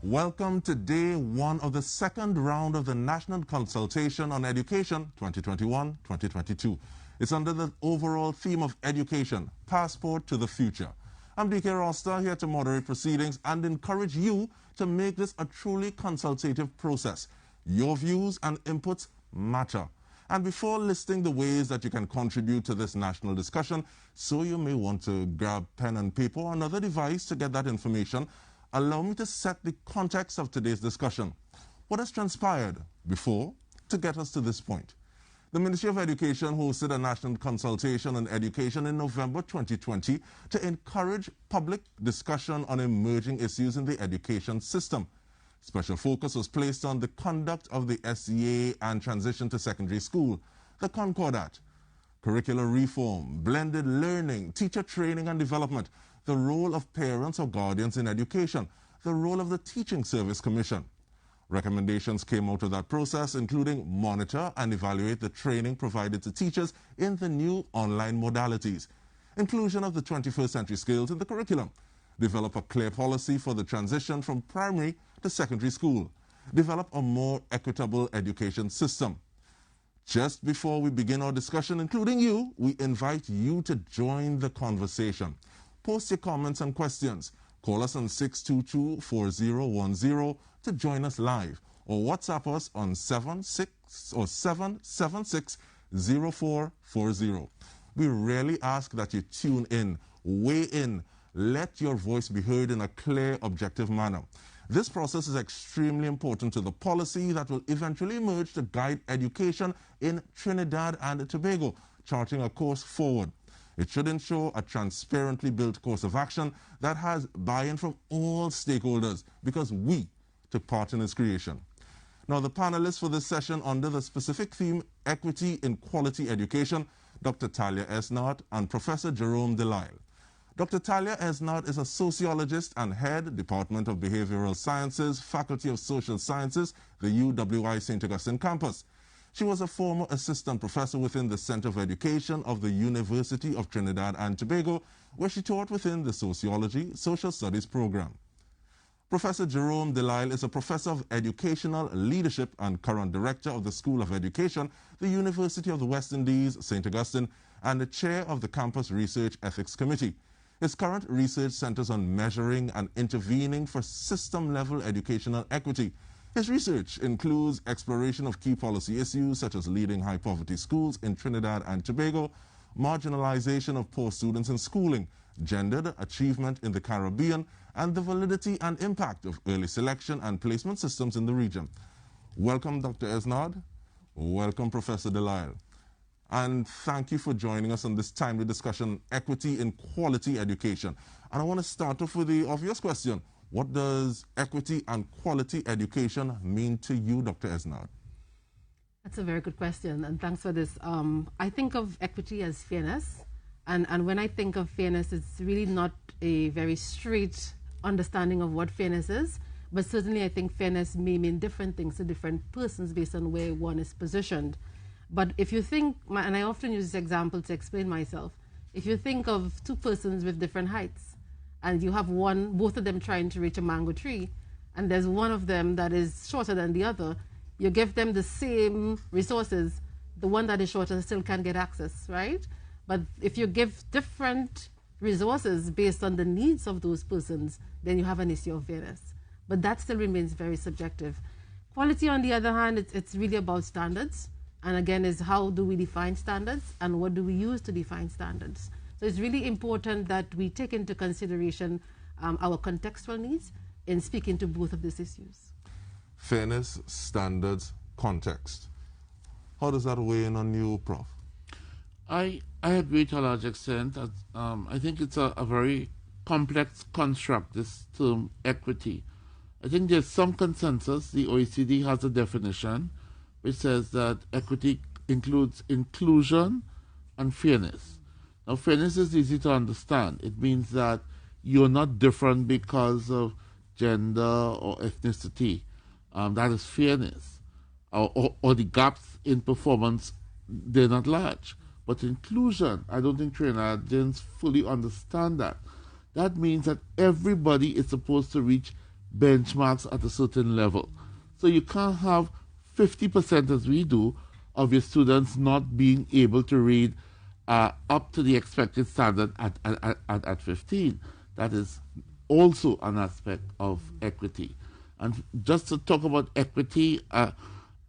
Welcome to day one of the second round of the National Consultation on Education 2021-2022. It's under the overall theme of education, passport to the future. I'm DK Roster here to moderate proceedings and encourage you to make this a truly consultative process. Your views and inputs matter. And before listing the ways that you can contribute to this national discussion, so you may want to grab pen and paper or another device to get that information, allow me to set the context of today's discussion. What has transpired before to get us to this point? The Ministry of Education hosted a national consultation on education in November 2020 to encourage public discussion on emerging issues in the education system. Special focus was placed on the conduct of the SEA and transition to secondary school, the Concordat, curricular reform, blended learning, teacher training and development, the role of parents or guardians in education, the role of the Teaching Service Commission. Recommendations came out of that process, including monitor and evaluate the training provided to teachers in the new online modalities, inclusion of the 21st century skills in the curriculum, develop a clear policy for the transition from primary to secondary school, develop a more equitable education system. Just before we begin our discussion, including you, we invite you to join the conversation. Post your comments and questions. Call us on 622-4010 to join us live, or WhatsApp us on 776-0440. We really ask that you tune in, weigh in, let your voice be heard in a clear, objective manner. This process is extremely important to the policy that will eventually emerge to guide education in Trinidad and Tobago, charting a course forward. It should ensure a transparently built course of action that has buy-in from all stakeholders, because we took part in its creation. Now, the panelists for this session under the specific theme, Equity in Quality Education, Dr. Talia Esnard and Professor Jerome Delisle. Dr. Talia Esnard is a sociologist and head, Department of Behavioral Sciences, Faculty of Social Sciences, the UWI St. Augustine campus. She was a former assistant professor within the Center of Education of the University of Trinidad and Tobago, where she taught within the Sociology, Social Studies program. Professor Jerome Delisle is a professor of educational leadership and current director of the School of Education, the University of the West Indies, St. Augustine, and the chair of the Campus Research Ethics Committee. His current research centers on measuring and intervening for system-level educational equity. His research includes exploration of key policy issues such as leading high-poverty schools in Trinidad and Tobago, marginalization of poor students in schooling, gendered achievement in the Caribbean, and the validity and impact of early selection and placement systems in the region. Welcome, Dr. Esnard. Welcome, Professor Delisle. And thank you for joining us on this timely discussion, Equity in Quality Education. And I want to start off with the obvious question. What does equity and quality education mean to you, Dr. Esnard? That's a very good question, and thanks for this. I think of equity as fairness, and when I think of fairness, it's really not a very straight understanding of what fairness is, but certainly I think fairness may mean different things to different persons based on where one is positioned. But if you think, and I often use this example to explain myself, if you think of two persons with different heights, and you have both of them trying to reach a mango tree, and there's one of them that is shorter than the other, you give them the same resources, the one that is shorter still can get access, right? But if you give different resources based on the needs of those persons, then you have an issue of fairness. But that still remains very subjective. Quality, on the other hand, it's really about standards. And again, is how do we define standards and what do we use to define standards? So it's really important that we take into consideration our contextual needs in speaking to both of these issues. Fairness, standards, context. How does that weigh in on you, Prof? I agree to a large extent. I think it's a very complex construct, this term equity. I think there's some consensus. The OECD has a definition which says that equity includes inclusion and fairness. Now, fairness is easy to understand. It means that you're not different because of gender or ethnicity. That is fairness. Or the gaps in performance, they're not large. But inclusion, I don't think Trinidadians fully understand that. That means that everybody is supposed to reach benchmarks at a certain level. So you can't have 50% as we do of your students not being able to read up to the expected standard at 15. That is also an aspect of equity. And just to talk about equity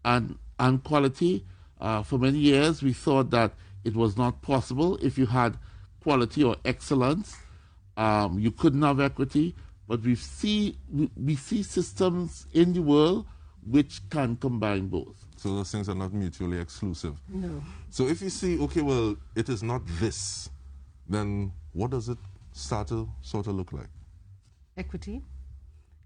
and quality, for many years we thought that it was not possible. If you had quality or excellence, you couldn't have equity. But we see systems in the world which can combine both. So those things are not mutually exclusive. No. So if you see, okay, well, it is not this, then what does it start to sort of look like? Equity.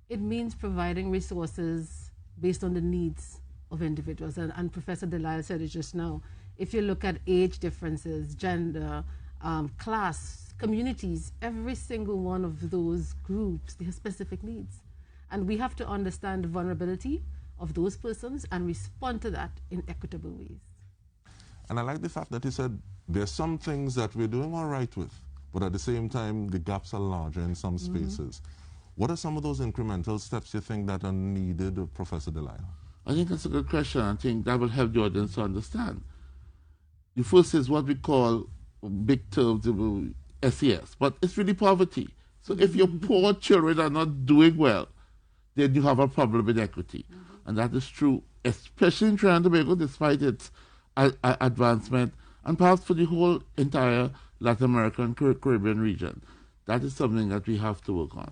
It means providing resources based on the needs of individuals. And Professor Delisle said it just now. If you look at age differences, gender, class, communities, every single one of those groups, they have specific needs. And we have to understand the vulnerability of those persons and respond to that in equitable ways. And I like the fact that you said there's some things that we're doing all right with, but at the same time, the gaps are larger in some spaces. What are some of those incremental steps you think that are needed, Professor Delisle? I think that's a good question. I think that will help the audience to understand. The first is what we call big terms, SES, but it's really poverty. So if your poor children are not doing well, then you have a problem with equity. And that is true, especially in Trinidad and Tobago, despite its advancement, and perhaps for the whole entire Latin American Caribbean region. That is something that we have to work on.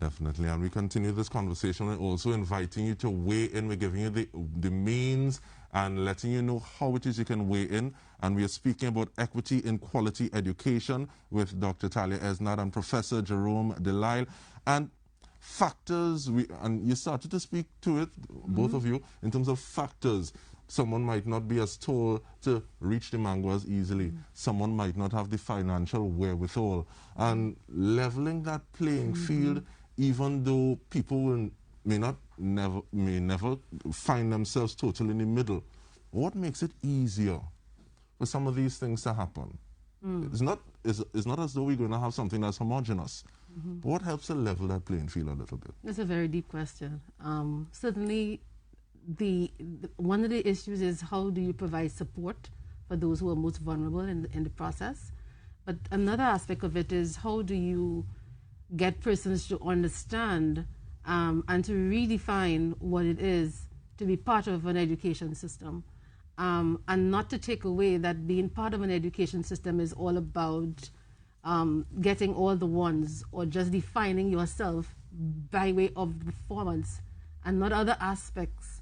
Definitely, and we continue this conversation and also inviting you to weigh in. We're giving you the means and letting you know how it is you can weigh in. And we are speaking about equity in quality education with Dr. Talia Esnad and Professor Jerome Delisle. And factors, and you started to speak to it, both of you, in terms of factors. Someone might not be as tall to reach the mango as easily. Someone might not have the financial wherewithal. And leveling that playing field, even though people may never find themselves totally in the middle. What makes it easier for some of these things to happen? It's not as though we're going to have something that's homogenous. But what helps to level that playing field a little bit? That's a very deep question. Certainly, one of the issues is how do you provide support for those who are most vulnerable in the process. But another aspect of it is how do you get persons to understand and to redefine what it is to be part of an education system, and not to take away that being part of an education system is all about getting all the ones or just defining yourself by way of performance and not other aspects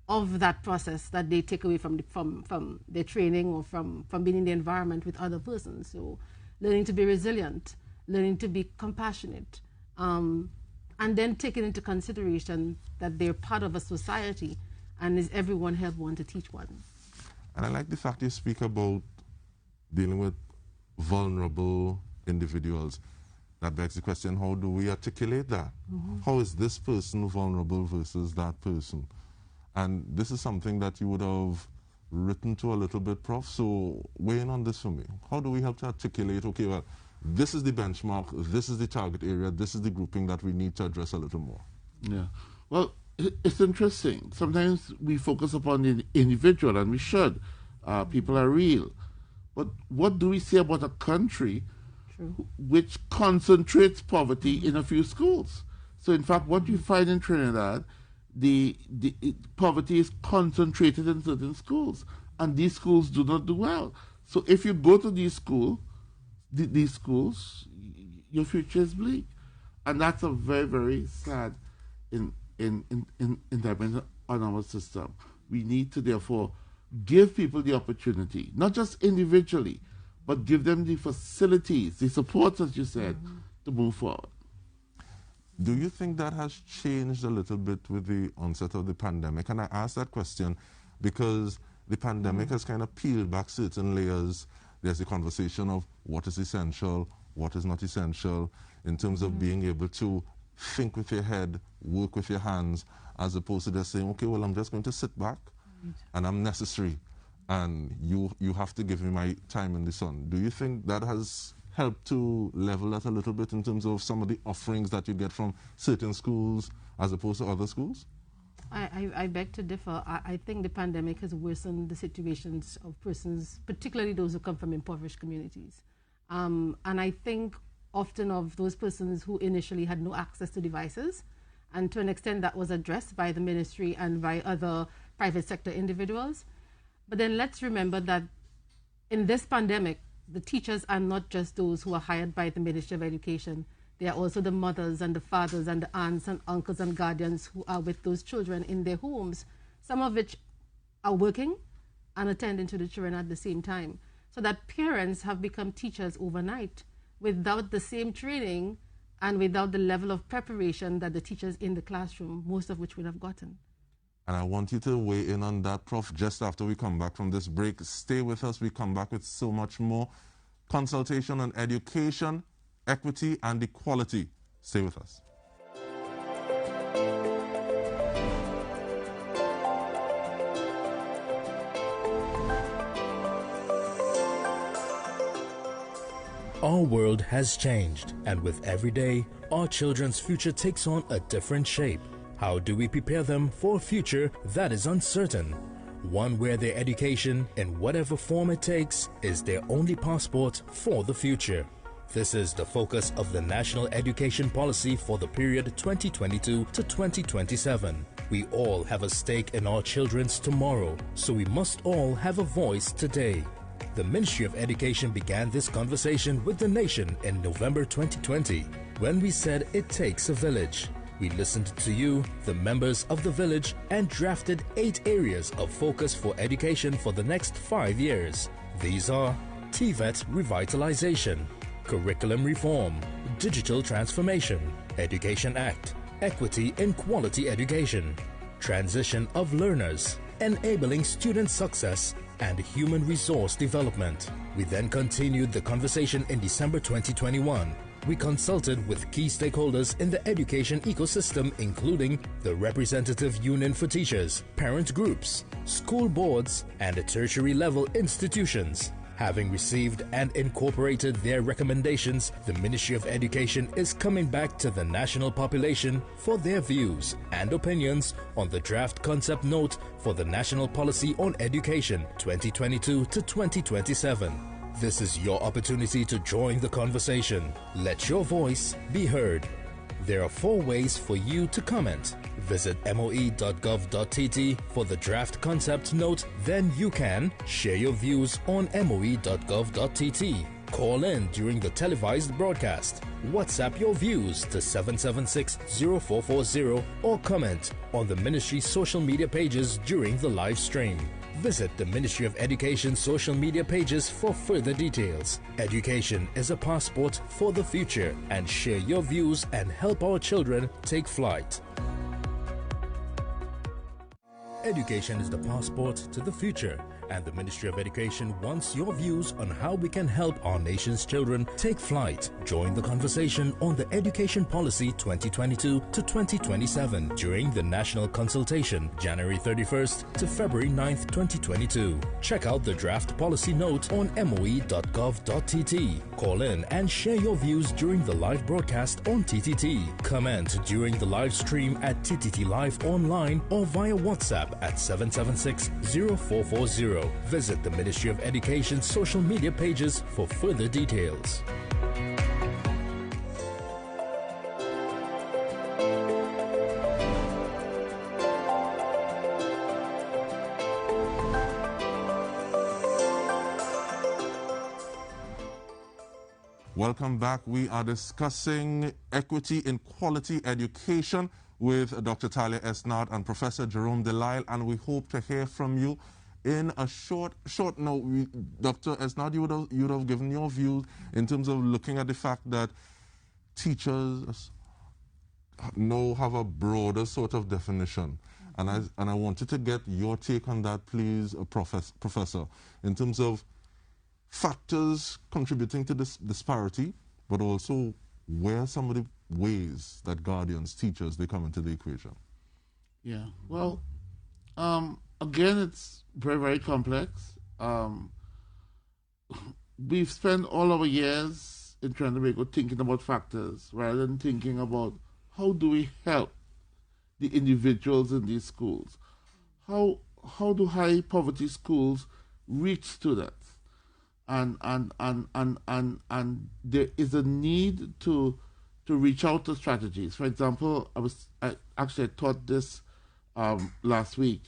of that process that they take away from their training or from being in the environment with other persons. So learning to be resilient, learning to be compassionate, and then taking into consideration that they're part of a society and is everyone help one to teach one. And I like the fact you speak about dealing with vulnerable individuals. That begs the question, how do we articulate that? How is this person vulnerable versus that person? And this is something that you would have written to a little bit, Prof. So weigh in on this for me. How do we help to articulate, okay, well, this is the benchmark, this is the target area, this is the grouping that we need to address a little more? Yeah. Well, it's interesting. Sometimes we focus upon the individual, and we should. People are real. But what do we say about a country which concentrates poverty in a few schools? So, in fact, what you find in Trinidad, the poverty is concentrated in certain schools, and these schools do not do well. So, if you go to these schools, your future is bleak, and that's a very, very sad indictment on our system. We need to therefore give people the opportunity, not just individually, but give them the facilities, the support, as you said, to move forward. Do you think that has changed a little bit with the onset of the pandemic? And I ask that question because the pandemic has kind of peeled back certain layers. There's the conversation of what is essential, what is not essential, in terms of being able to think with your head, work with your hands, as opposed to just saying, okay, well, I'm just going to sit back and I'm necessary, and you have to give me my time in the sun. Do you think that has help to level that a little bit in terms of some of the offerings that you get from certain schools as opposed to other schools? I beg to differ. I think the pandemic has worsened the situations of persons, particularly those who come from impoverished communities. And I think often of those persons who initially had no access to devices, and to an extent that was addressed by the ministry and by other private sector individuals. But then let's remember that in this pandemic, the teachers are not just those who are hired by the Ministry of Education. They are also the mothers and the fathers and the aunts and uncles and guardians who are with those children in their homes, some of which are working and attending to the children at the same time. So that parents have become teachers overnight without the same training and without the level of preparation that the teachers in the classroom, most of which would have gotten. And I want you to weigh in on that, Prof, just after we come back from this break. Stay with us. We come back with so much more. Consultation on education, equity, and equality. Stay with us. Our world has changed, and with every day, our children's future takes on a different shape. How do we prepare them for a future that is uncertain? One where their education, in whatever form it takes, is their only passport for the future. This is the focus of the National Education Policy for the period 2022 to 2027. We all have a stake in our children's tomorrow, so we must all have a voice today. The Ministry of Education began this conversation with the nation in November 2020, when we said it takes a village. We listened to you, the members of the village, and drafted 8 areas of focus for education for the next 5 years. These are TVET revitalization, curriculum reform, digital transformation, Education Act, equity in quality education, transition of learners, enabling student success, and human resource development. We then continued the conversation in December 2021. We consulted with key stakeholders in the education ecosystem, including the Representative Union for Teachers, parent groups, school boards, and tertiary level institutions. Having received and incorporated their recommendations, the Ministry of Education is coming back to the national population for their views and opinions on the draft concept note for the National Policy on Education 2022 to 2027. This is your opportunity to join the conversation. Let your voice be heard. There are 4 ways for you to comment. Visit moe.gov.tt for the draft concept note. Then you can share your views on moe.gov.tt. Call in during the televised broadcast. WhatsApp your views to 776-0440 or comment on the ministry's social media pages during the live stream. Visit the Ministry of Education social media pages for further details. Education is a passport for the future, and share your views and help our children take flight. Education is the passport to the future, and the Ministry of Education wants your views on how we can help our nation's children take flight. Join the conversation on the Education Policy 2022 to 2027 during the National Consultation, January 31st to February 9th, 2022. Check out the draft policy note on moe.gov.tt. Call in and share your views during the live broadcast on TTT. Comment during the live stream at TTT Live online or via WhatsApp at 776-0440. Visit the Ministry of Education social media pages for further details. Welcome back. We are discussing equity in quality education with Dr. Talia Esnard and Professor Jerome Delisle, and we hope to hear from you in a short note. Dr. Esnard, you would have given your view in terms of looking at the fact that teachers now have a broader sort of definition. And I wanted to get your take on that, please, Professor, in terms of factors contributing to this disparity, but also where some of the ways that guardians, teachers, they come into the equation. Yeah, well, again, it's very, very complex. We've spent all our years in Trinidad and Tobago thinking about factors rather than thinking about how do we help the individuals in these schools. How do high poverty schools reach students? And there is a need to reach out to strategies. For example, I actually taught this last week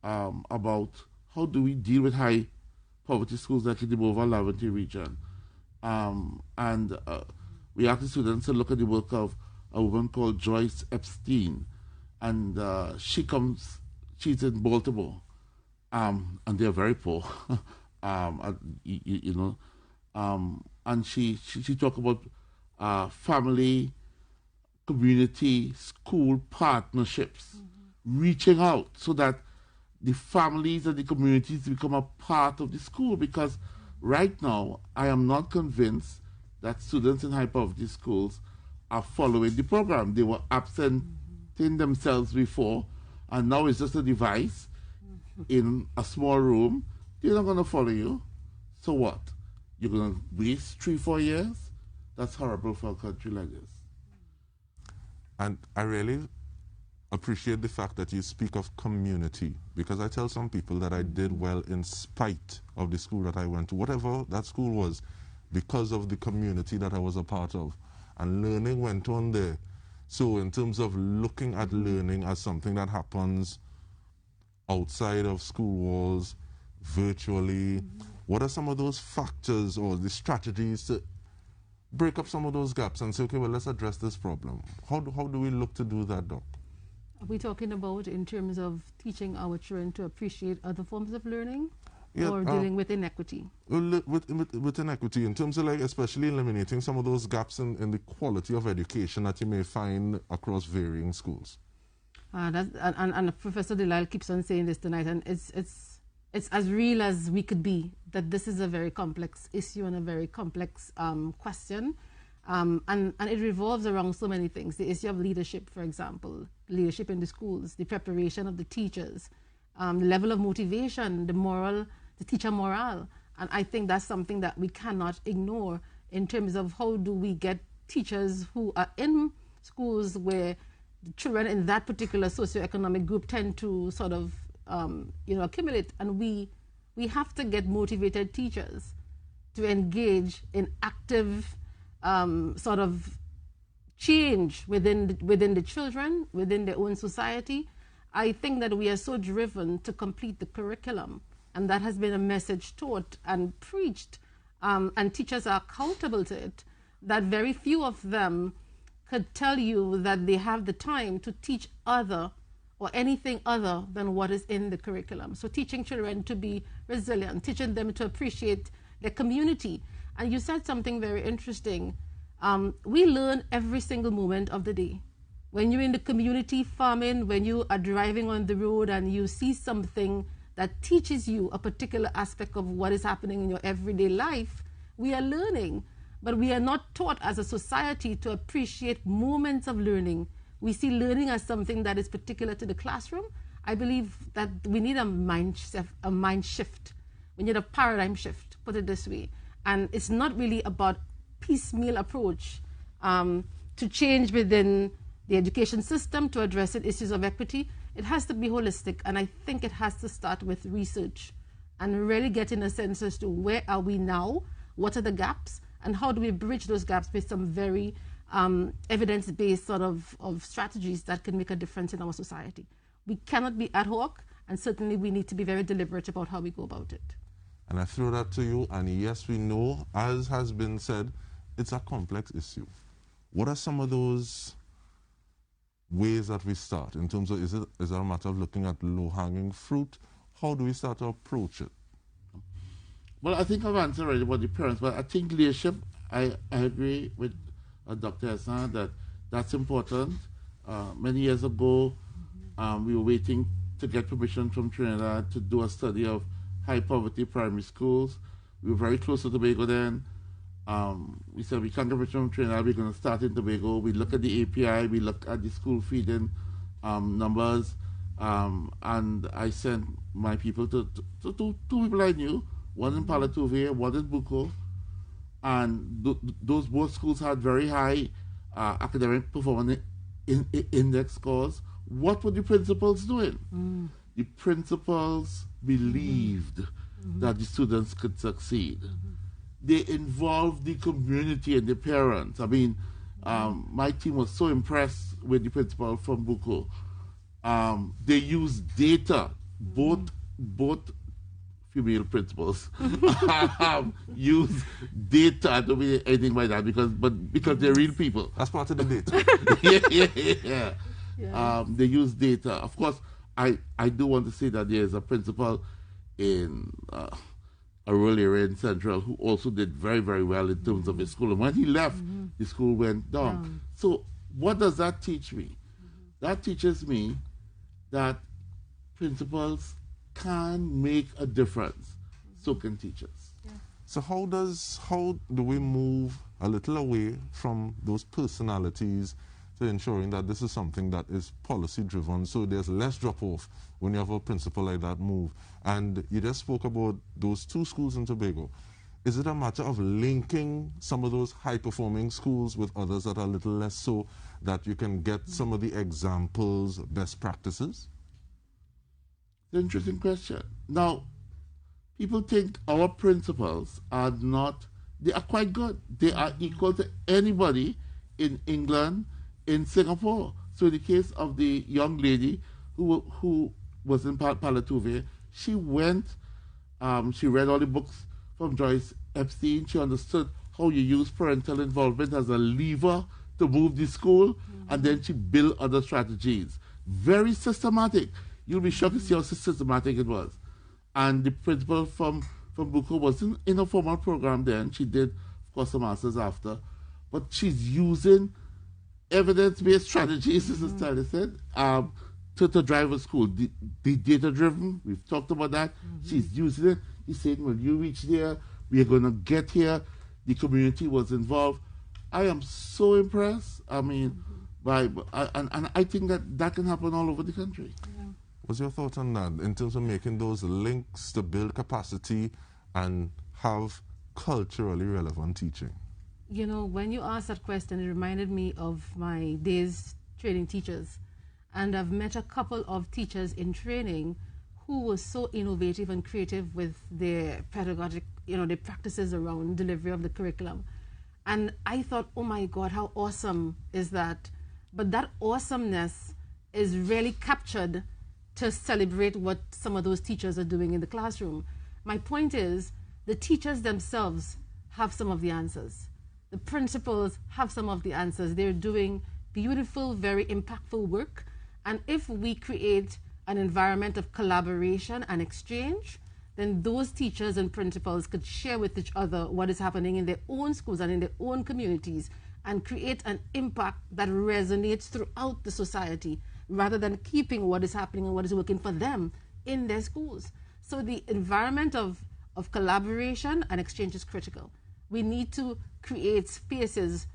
about how do we deal with high poverty schools like in the Bova-Laventille region. We asked the students to look at the work of a woman called Joyce Epstein, and she's in Baltimore, and they're very poor, and she talked about family, community, school partnerships, reaching out so that the families and the communities become a part of the school, because right now I am not convinced that students in high poverty schools are following the program. They were absenting themselves before, and now it's just a device in a small room. They're not going to follow you. So what? You're going to waste 3-4 years? That's horrible for a country like this. And I really appreciate the fact that you speak of community, because I tell some people that I did well in spite of the school that I went to, whatever that school was, because of the community that I was a part of. And learning went on there. So in terms of looking at learning as something that happens outside of school walls, virtually, what are some of those factors or the strategies to break up some of those gaps and say, okay, well, let's address this problem? How do we look to do that, Doc? Are we talking about in terms of teaching our children to appreciate other forms of learning, or dealing with inequity? With inequity, in terms of, like, especially eliminating some of those gaps in the quality of education that you may find across varying schools. And Professor Delisle keeps on saying this tonight, and it's as real as we could be, that this is a very complex issue and a very complex question. And it revolves around so many things. The issue of leadership, for example, leadership in the schools, the preparation of the teachers, the level of motivation, the teacher morale. And I think that's something that we cannot ignore in terms of how do we get teachers who are in schools where the children in that particular socioeconomic group tend to sort of accumulate. And we have to get motivated teachers to engage in active sort of change within the children, within their own society. I think that we are so driven to complete the curriculum, and that has been a message taught and preached, and teachers are accountable to it, that very few of them could tell you that they have the time to teach other or anything other than what is in the curriculum. So teaching children to be resilient, teaching them to appreciate their community. And you said something very interesting. We learn every single moment of the day. When you're in the community farming, when you are driving on the road and you see something that teaches you a particular aspect of what is happening in your everyday life, we are learning. But we are not taught as a society to appreciate moments of learning. We see learning as something that is particular to the classroom. I believe that we need a mind shift. We need a paradigm shift, put it this way. And it's not really about piecemeal approach to change within the education system to address issues of equity. It has to be holistic, and I think it has to start with research and really getting a sense as to where are we now, what are the gaps, and how do we bridge those gaps with some very evidence-based sort of strategies that can make a difference in our society. We cannot be ad hoc, and certainly we need to be very deliberate about how we go about it. And I throw that to you, and yes, we know, as has been said, it's a complex issue. What are some of those ways that we start in terms of, is it a matter of looking at low-hanging fruit? How do we start to approach it? Well, I think I've answered already about the parents, but I think leadership, I agree with Dr. Hassan that that's important. Many years ago, we were waiting to get permission from Trinidad to do a study of high poverty primary schools. We were very close to Tobago then. We said we can't get permission from Trinidad, we're going to start in Tobago. We look at the API, we look at the school feeding numbers, and I sent my people to two people I knew, one in Palatuve, one in Buko, and those both schools had very high academic performance index scores, what were the principals doing? The principals believed that the students could succeed. They involved the community and the parents. I mean, my team was so impressed with the principal from Buko. They used data, both female principals use data. I don't mean anything by that because they're real people. That's part of the data. Yeah. They use data. Of course, I do want to say that there's a principal in a rural area in Central who also did very, very well in terms of his school. And when he left, the school went down. So what does that teach me? That teaches me that principals can make a difference. So can teachers. So how do we move a little away from those personalities to ensuring that this is something that is policy driven, so there's less drop off when you have a principal like that move? And you just spoke about those 2 schools in Tobago. Is it a matter of linking some of those high performing schools with others that are a little less, so that you can get some of the examples, best practices? Interesting question. Now, people think our principals are not, they are quite good. They are equal to anybody in England, in Singapore. So in the case of the young lady who was in Palatuve, she went, she read all the books from Joyce Epstein. She understood how you use parental involvement as a lever to move the school, and then she built other strategies. Very systematic. You'll be shocked to see how systematic it was. And the principal from Buko was in a formal program then. She did, of course, a master's after. But she's using evidence-based strategies, as Styler said, to drive a school. The data-driven, we've talked about that. She's using it. He's saying, when you reach there, we are going to get here. The community was involved. I am so impressed. I mean, and I think that can happen all over the country. What's your thought on that, in terms of making those links to build capacity and have culturally relevant teaching? You know, when you asked that question, it reminded me of my days training teachers. And I've met a couple of teachers in training who were so innovative and creative with their pedagogic, their practices around delivery of the curriculum. And I thought, oh my God, how awesome is that? But that awesomeness is really captured to celebrate what some of those teachers are doing in the classroom. My point is, the teachers themselves have some of the answers. The principals have some of the answers. They're doing beautiful, very impactful work. And if we create an environment of collaboration and exchange, then those teachers and principals could share with each other what is happening in their own schools and in their own communities, and create an impact that resonates throughout the society, rather than keeping what is happening and what is working for them in their schools. So the environment of collaboration and exchange is critical. We need to create spaces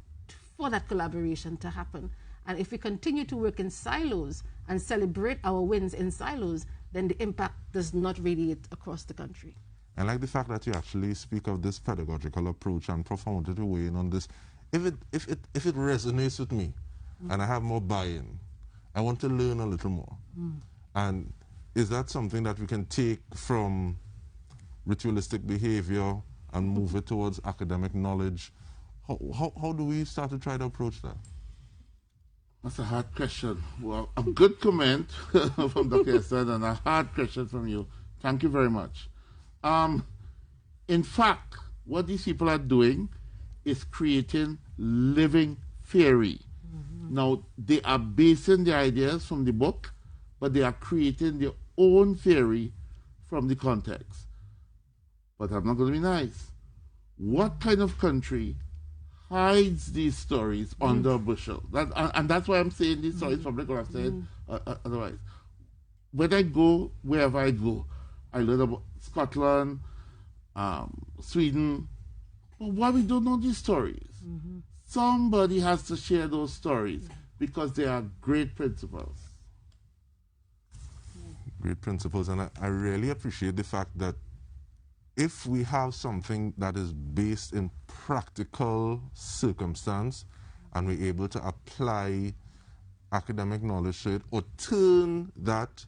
for that collaboration to happen. And if we continue to work in silos and celebrate our wins in silos, then the impact does not radiate across the country. I like the fact that you actually speak of this pedagogical approach and profundity weigh in on this. If it resonates with me and I have more buy-in, I want to learn a little more. And is that something that we can take from ritualistic behavior and move it towards academic knowledge? How do we start to try to approach that? That's a hard question. Well, a good comment from Dr. Esther and a hard question from you. Thank you very much. In fact, what these people are doing is creating living theory. Now, they are basing their ideas from the book, but they are creating their own theory from the context. But I'm not going to be nice. What kind of country hides these stories under a bushel? And that's why I'm saying these stories public, or I've said otherwise. When I go, wherever I go, I learn about Scotland, Sweden. But why we don't know these stories? Somebody has to share those stories, because they are great principles. Great principles, and I really appreciate the fact that if we have something that is based in practical circumstance and we're able to apply academic knowledge to it or turn that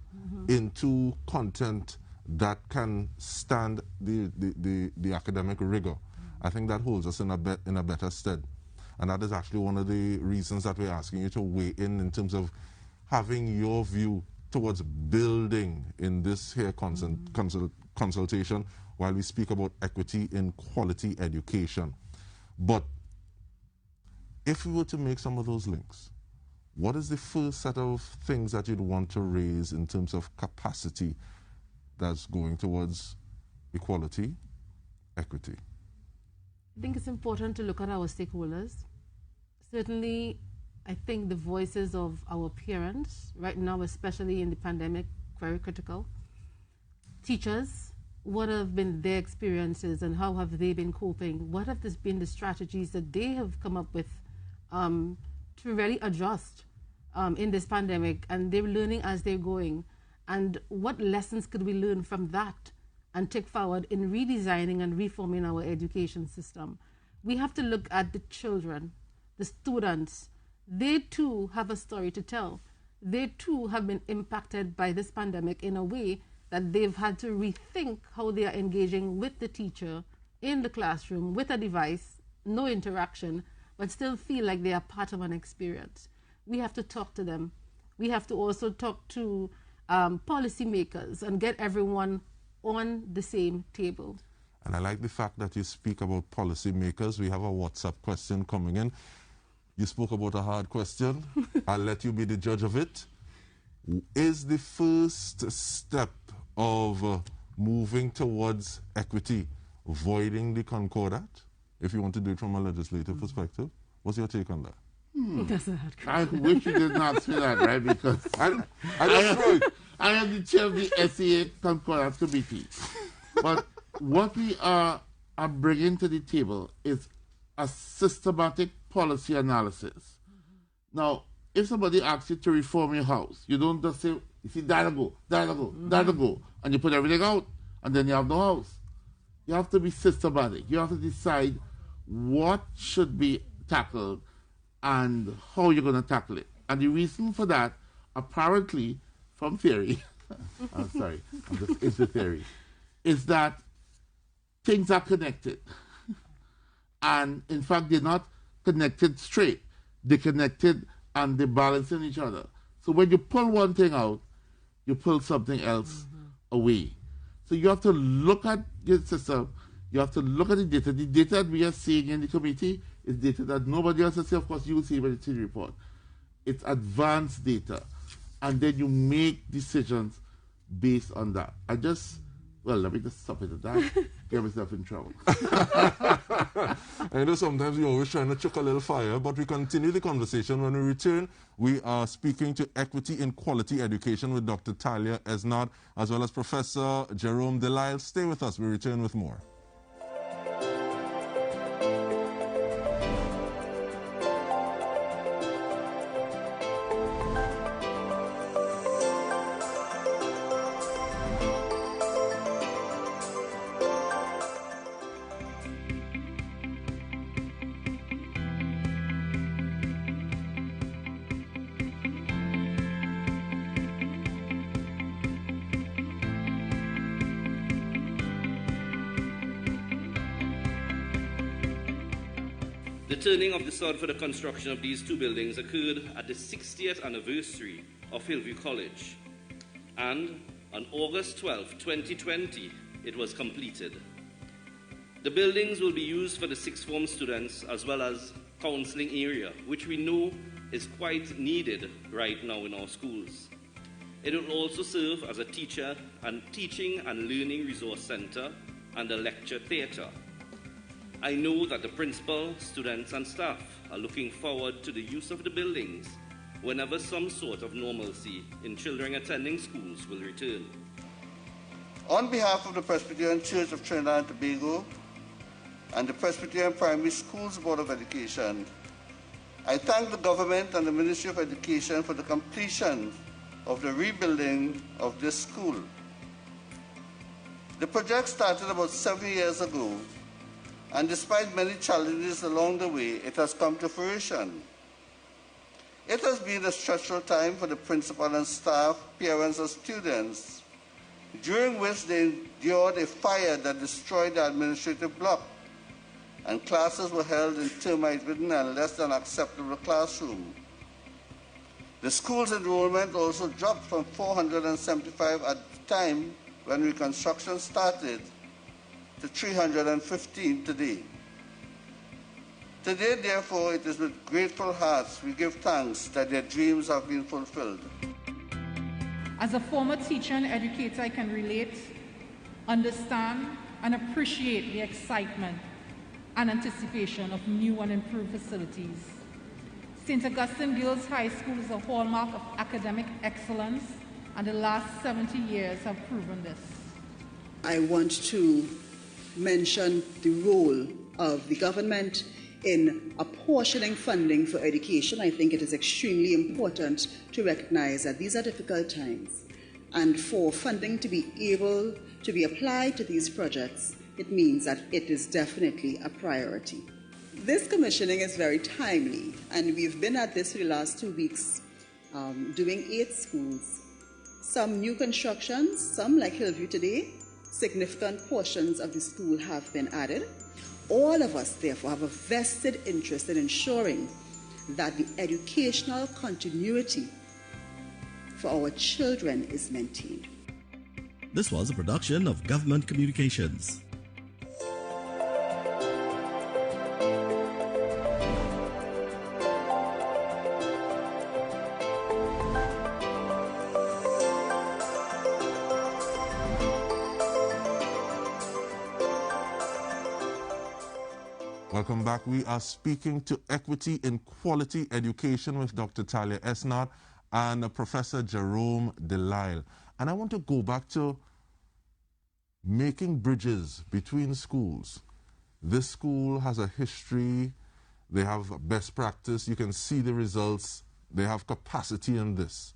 into content that can stand the academic rigor, I think that holds us in a better stead. And that is actually one of the reasons that we're asking you to weigh in terms of having your view towards building in this here consultation while we speak about equity in quality education. But if we were to make some of those links, what is the first set of things that you'd want to raise in terms of capacity that's going towards equality, equity? I think it's important to look at our stakeholders. Certainly, I think the voices of our parents, right now, especially in the pandemic, very critical. Teachers, what have been their experiences and how have they been coping? What have been the strategies that they have come up with to really adjust in this pandemic? And they're learning as they're going. And what lessons could we learn from that and take forward in redesigning and reforming our education system? We have to look at the children, the students. They too have a story to tell. They too have been impacted by this pandemic in a way that they've had to rethink how they are engaging with the teacher in the classroom with a device, no interaction, but still feel like they are part of an experience. We have to talk to them. We have to also talk to policymakers and get everyone on the same table. And I like the fact that you speak about policymakers. We have a WhatsApp question coming in. You spoke about a hard question. I'll let you be the judge of it. Is the first step of moving towards equity voiding the Concordat, if you want to do it from a legislative perspective? What's your take on that? That's a hard question. I wish you didn't ask me that, right? Because I am the chair of the SAA Concordat Committee. But what we are bringing to the table is a systematic policy analysis. Now, if somebody asks you to reform your house, you don't just say, you see, that'll go, and you put everything out, and then you have no house. You have to be systematic. You have to decide what should be tackled and how you're going to tackle it. And the reason for that, apparently, from theory, I'm sorry, I'm just into theory, is that things are connected. And in fact, they're not connected straight. They're connected and they're balancing each other. So when you pull one thing out, you pull something else away. So you have to look at your system. You have to look at the data. The data that we are seeing in the committee is data that nobody else has seen. Of course, you will see when it's in the report. It's advanced data. And then you make decisions based on that. Let me just stop it at that. Get myself in trouble. I know sometimes we're always trying to choke a little fire, but we continue the conversation. When we return, we are speaking to Equity in Quality Education with Dr. Talia Esnard, as well as Professor Jerome Delisle. Stay with us. We return with more. The turning of the sod for the construction of these two buildings occurred at the 60th anniversary of Hillview College, and on August 12, 2020, it was completed. The buildings will be used for the sixth form students as well as counseling area, which we know is quite needed right now in our schools. It will also serve as a teaching and learning resource center and a lecture theatre. I know that the principal, students and staff are looking forward to the use of the buildings whenever some sort of normalcy in children attending schools will return. On behalf of the Presbyterian Church of Trinidad and Tobago and the Presbyterian Primary Schools Board of Education, I thank the government and the Ministry of Education for the completion of the rebuilding of this school. The project started about 7 years ago, and despite many challenges along the way, it has come to fruition. It has been a stressful time for the principal and staff, parents, and students, during which they endured a fire that destroyed the administrative block, and classes were held in termite-ridden and less than acceptable classroom. The school's enrollment also dropped from 475 at the time when reconstruction started to 315 today. Today, therefore, it is with grateful hearts we give thanks that their dreams have been fulfilled. As a former teacher and educator, I can relate, understand, and appreciate the excitement and anticipation of new and improved facilities. St. Augustine Girls High School is a hallmark of academic excellence, and the last 70 years have proven this. I want to mention the role of the government in apportioning funding for education. I think it is extremely important to recognize that these are difficult times, and for funding to be able to be applied to these projects, it means that it is definitely a priority. This commissioning is very timely, and we've been at this for the last 2 weeks, doing 8 schools. Some new constructions, some like Hillview today, significant portions of the school have been added. All of us, therefore, have a vested interest in ensuring that the educational continuity for our children is maintained. This was a production of Government Communications. Welcome back. We are speaking to Equity in Quality Education with Dr. Talia Esnard and Professor Jerome Delisle. And I want to go back to making bridges between schools. This school has a history. They have best practice. You can see the results. They have capacity in this.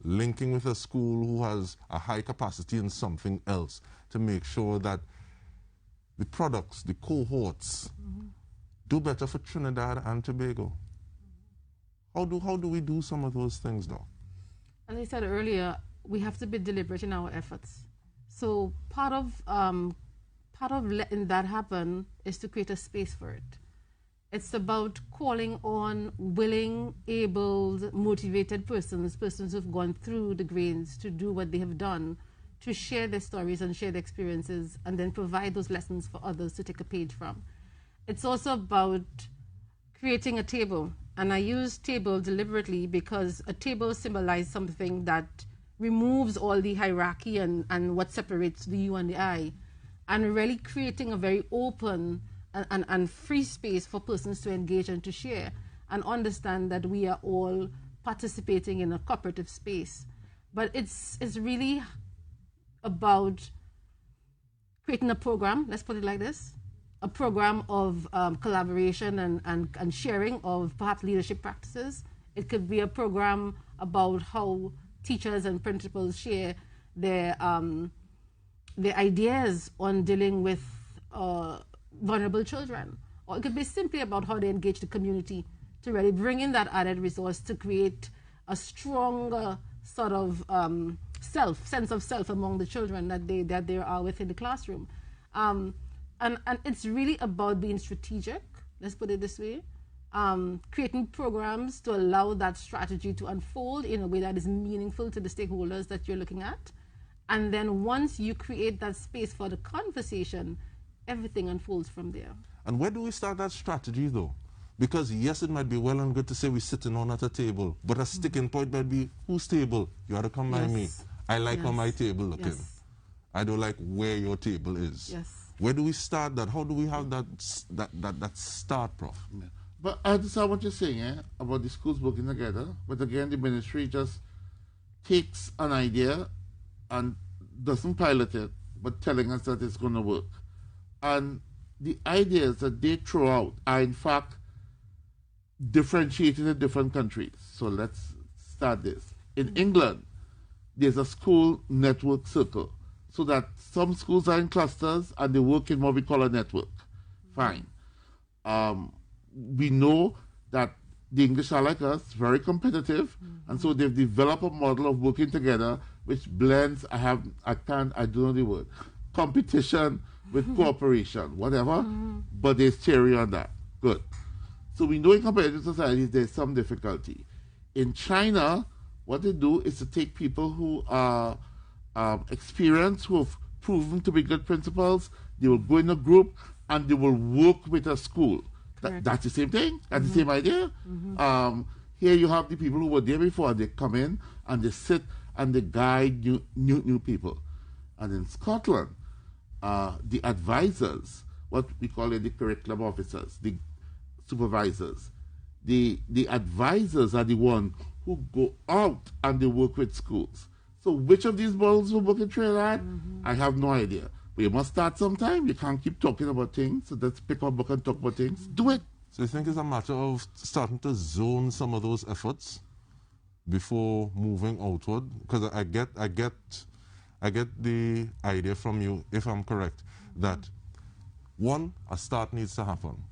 Linking with a school who has a high capacity in something else to make sure that the products, the cohorts, do better for Trinidad and Tobago. How do we do some of those things, though? As I said earlier, we have to be deliberate in our efforts. So part of letting that happen is to create a space for it. It's about calling on willing, able, motivated persons who've gone through the grains to do what they have done, to share their stories and share their experiences, and then provide those lessons for others to take a page from. It's also about creating a table. And I use table deliberately because a table symbolizes something that removes all the hierarchy and what separates the you and the I, and really creating a very open and free space for persons to engage and to share and understand that we are all participating in a cooperative space. But it's really about creating a program, let's put it like this, a program of collaboration and sharing of perhaps leadership practices. It could be a program about how teachers and principals share their ideas on dealing with vulnerable children. Or it could be simply about how they engage the community to really bring in that added resource to create a stronger sort of sense of self among the children that they are within the classroom. And it's really about being strategic, let's put it this way, creating programs to allow that strategy to unfold in a way that is meaningful to the stakeholders that you're looking at. And then once you create that space for the conversation, everything unfolds from there. And where do we start that strategy, though? Because yes, it might be well and good to say we're sitting on at a table, but a sticking point might be, whose table? You ought to come by me. I like how my table looking. I don't like where your table is. Where do we start that? How do we have that start, Prof? Yeah. But I understand what you're saying about the schools working together. But again, the ministry just takes an idea and doesn't pilot it, but telling us that it's going to work. And the ideas that they throw out are, in fact, differentiated in different countries. So let's start this. In England, there's a school network circle. so that some schools are in clusters and they work in what we call a network. Fine. We know that the English are like us, very competitive, and so they've developed a model of working together which blends, I don't know the word, competition with cooperation, whatever, but there's theory on that. Good. So we know in competitive societies there's some difficulty. In China, what they do is to take people who are experienced, who have proven to be good principals, they will go in a group and they will work with a school. That's the same thing. That's the same idea. Here you have the people who were there before, and they come in and they sit and they guide new people. And in Scotland, the advisors, what we call it the curriculum officers, the supervisors, the advisors are the ones who go out and they work with schools. So which of these models will work in Trinidad? I have no idea. But you must start sometime. You can't keep talking about things. So let's pick up a book and talk about things. Do it. So you think it's a matter of starting to zone some of those efforts before moving outward? Because I get the idea from you, if I'm correct, that one, a start needs to happen.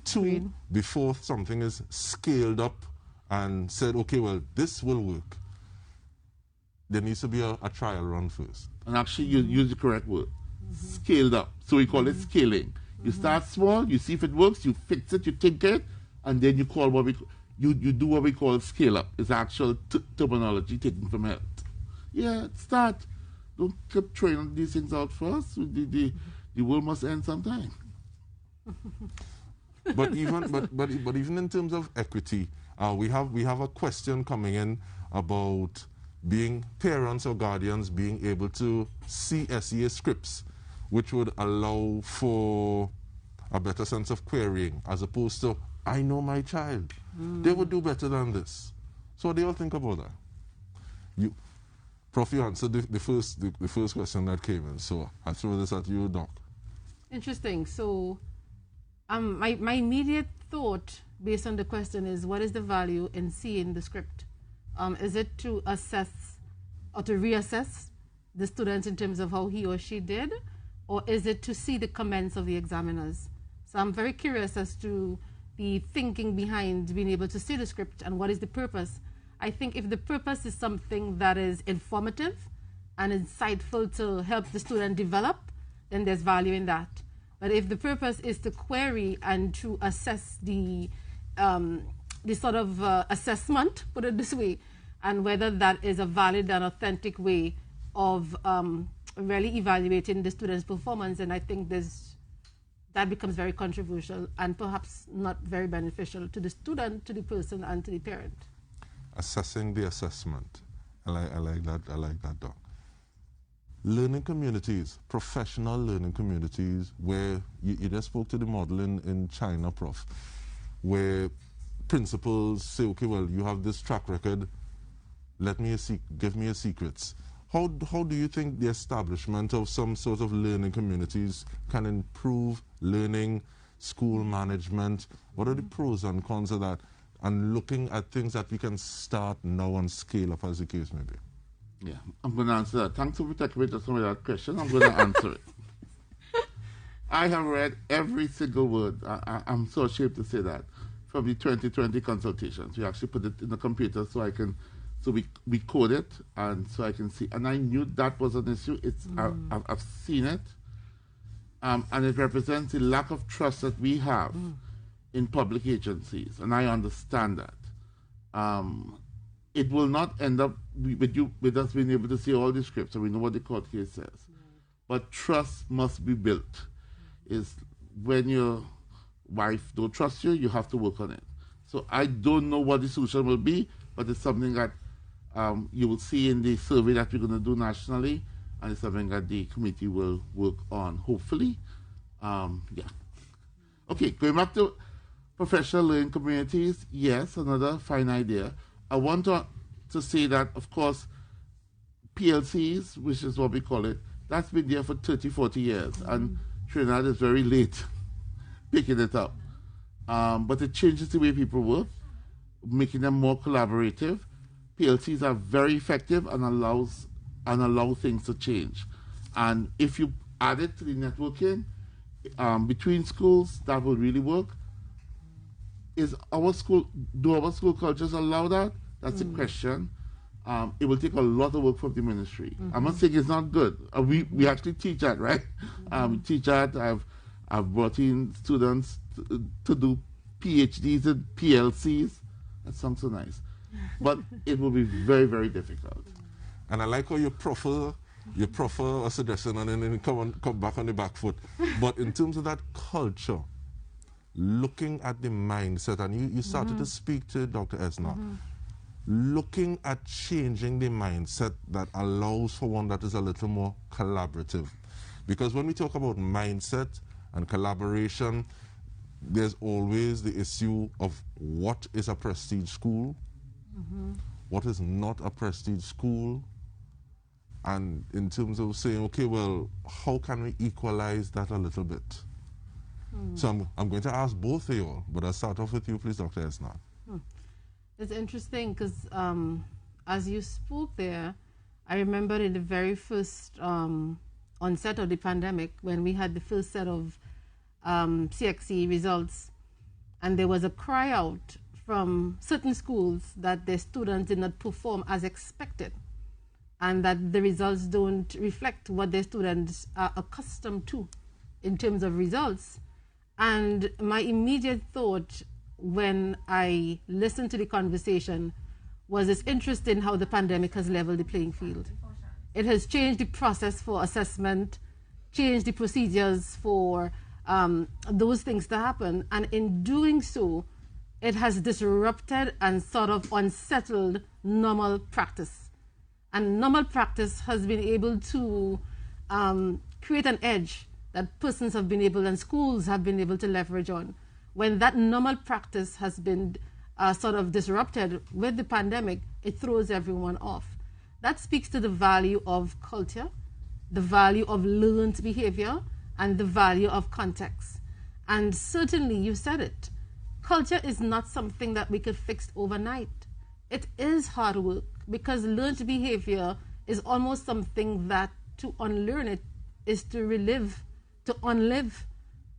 Two, before something is scaled up and said, okay, well, this will work, there needs to be a trial run first. And actually, you use the correct word. Scaled up. So we call it scaling. You start small, you see if it works, you fix it, you tinker it, and then you call you do what we call scale up. It's actual terminology taken from health. Yeah, start. Don't keep trying these things out first. The world must end sometime. But even in terms of equity, we have a question coming in about being parents or guardians being able to see SEA scripts, which would allow for a better sense of querying, as opposed to, I know my child. They would do better than this. So what do you all think about that? Prof, you answered the first question that came in, so I throw this at you, Doc. Interesting. So my immediate thought based on the question is, what is the value in seeing the script? Is it to assess or to reassess the students in terms of how he or she did, or is it to see the comments of the examiners? So I'm very curious as to the thinking behind being able to see the script and what is the purpose. I think if the purpose is something that is informative and insightful to help the student develop, then there's value in that. But if the purpose is to query and to assess the sort of assessment, put it this way, and whether that is a valid and authentic way of really evaluating the student's performance, and I think that becomes very controversial and perhaps not very beneficial to the student, to the person, and to the parent. Assessing the assessment. I like that, Doc. Learning communities, professional learning communities, where you just spoke to the model in China, Prof, where principals say, okay, well, you have this track record, give me your secrets. How do you think the establishment of some sort of learning communities can improve learning, school management? What are the pros and cons of that? And looking at things that we can start now and scale up, as the case may be. Yeah, I'm going to answer that. Thanks for taking me to some of that question. I'm going to answer it. I have read every single word. I'm so ashamed to say that, from the 2020 consultations. We actually put it in the computer so we code it, and so I can see. And I knew that was an issue. I've seen it, and it represents the lack of trust that we have in public agencies, and I understand that. It will not end up with us being able to see all the scripts, and we know what the court case says. But trust must be built. Is when your wife don't trust you, you have to work on it. So I don't know what the solution will be, but it's something that you will see in the survey that we're going to do nationally, and it's something that the committee will work on, hopefully. Yeah. Okay, going back to professional learning communities, yes, another fine idea. I want to say that, of course, PLCs, which is what we call it, that's been there for 30, 40 years, and Trinidad is very late picking it up. But it changes the way people work, making them more collaborative. PLCs are very effective and allow things to change. And if you add it to the networking between schools, that will really work. Do our school cultures allow that? That's the question. It will take a lot of work from the ministry. I'm not saying it's not good. We actually teach that, right? We teach that. I've brought in students to do PhDs and PLCs. That sounds so nice. But it will be very, very difficult. And I like how you proffer a suggestion and then come back on the back foot. But in terms of that culture, looking at the mindset, and you started to speak to Dr. Esna, looking at changing the mindset that allows for one that is a little more collaborative. Because when we talk about mindset and collaboration, there's always the issue of what is a prestige school, what is not a prestige school, and in terms of saying, okay, well, how can we equalize that a little bit? So I'm going to ask both of you all, but I'll start off with you, please, Dr. Esna. It's interesting because as you spoke there, I remember in the very first onset of the pandemic, when we had the first set of CXC results, and there was a cry out from certain schools that their students did not perform as expected, and that the results don't reflect what their students are accustomed to in terms of results. And my immediate thought when I listened to the conversation was it's interesting how the pandemic has leveled the playing field. It has changed the process for assessment, changed the procedures for those things to happen. And in doing so, it has disrupted and sort of unsettled normal practice. And normal practice has been able to create an edge that persons have been able and schools have been able to leverage on. When that normal practice has been sort of disrupted with the pandemic, it throws everyone off. That speaks to the value of culture, the value of learned behavior, and the value of context. And certainly, you said it, culture is not something that we could fix overnight. It is hard work because learned behavior is almost something that to unlearn it is to relive, to unlive.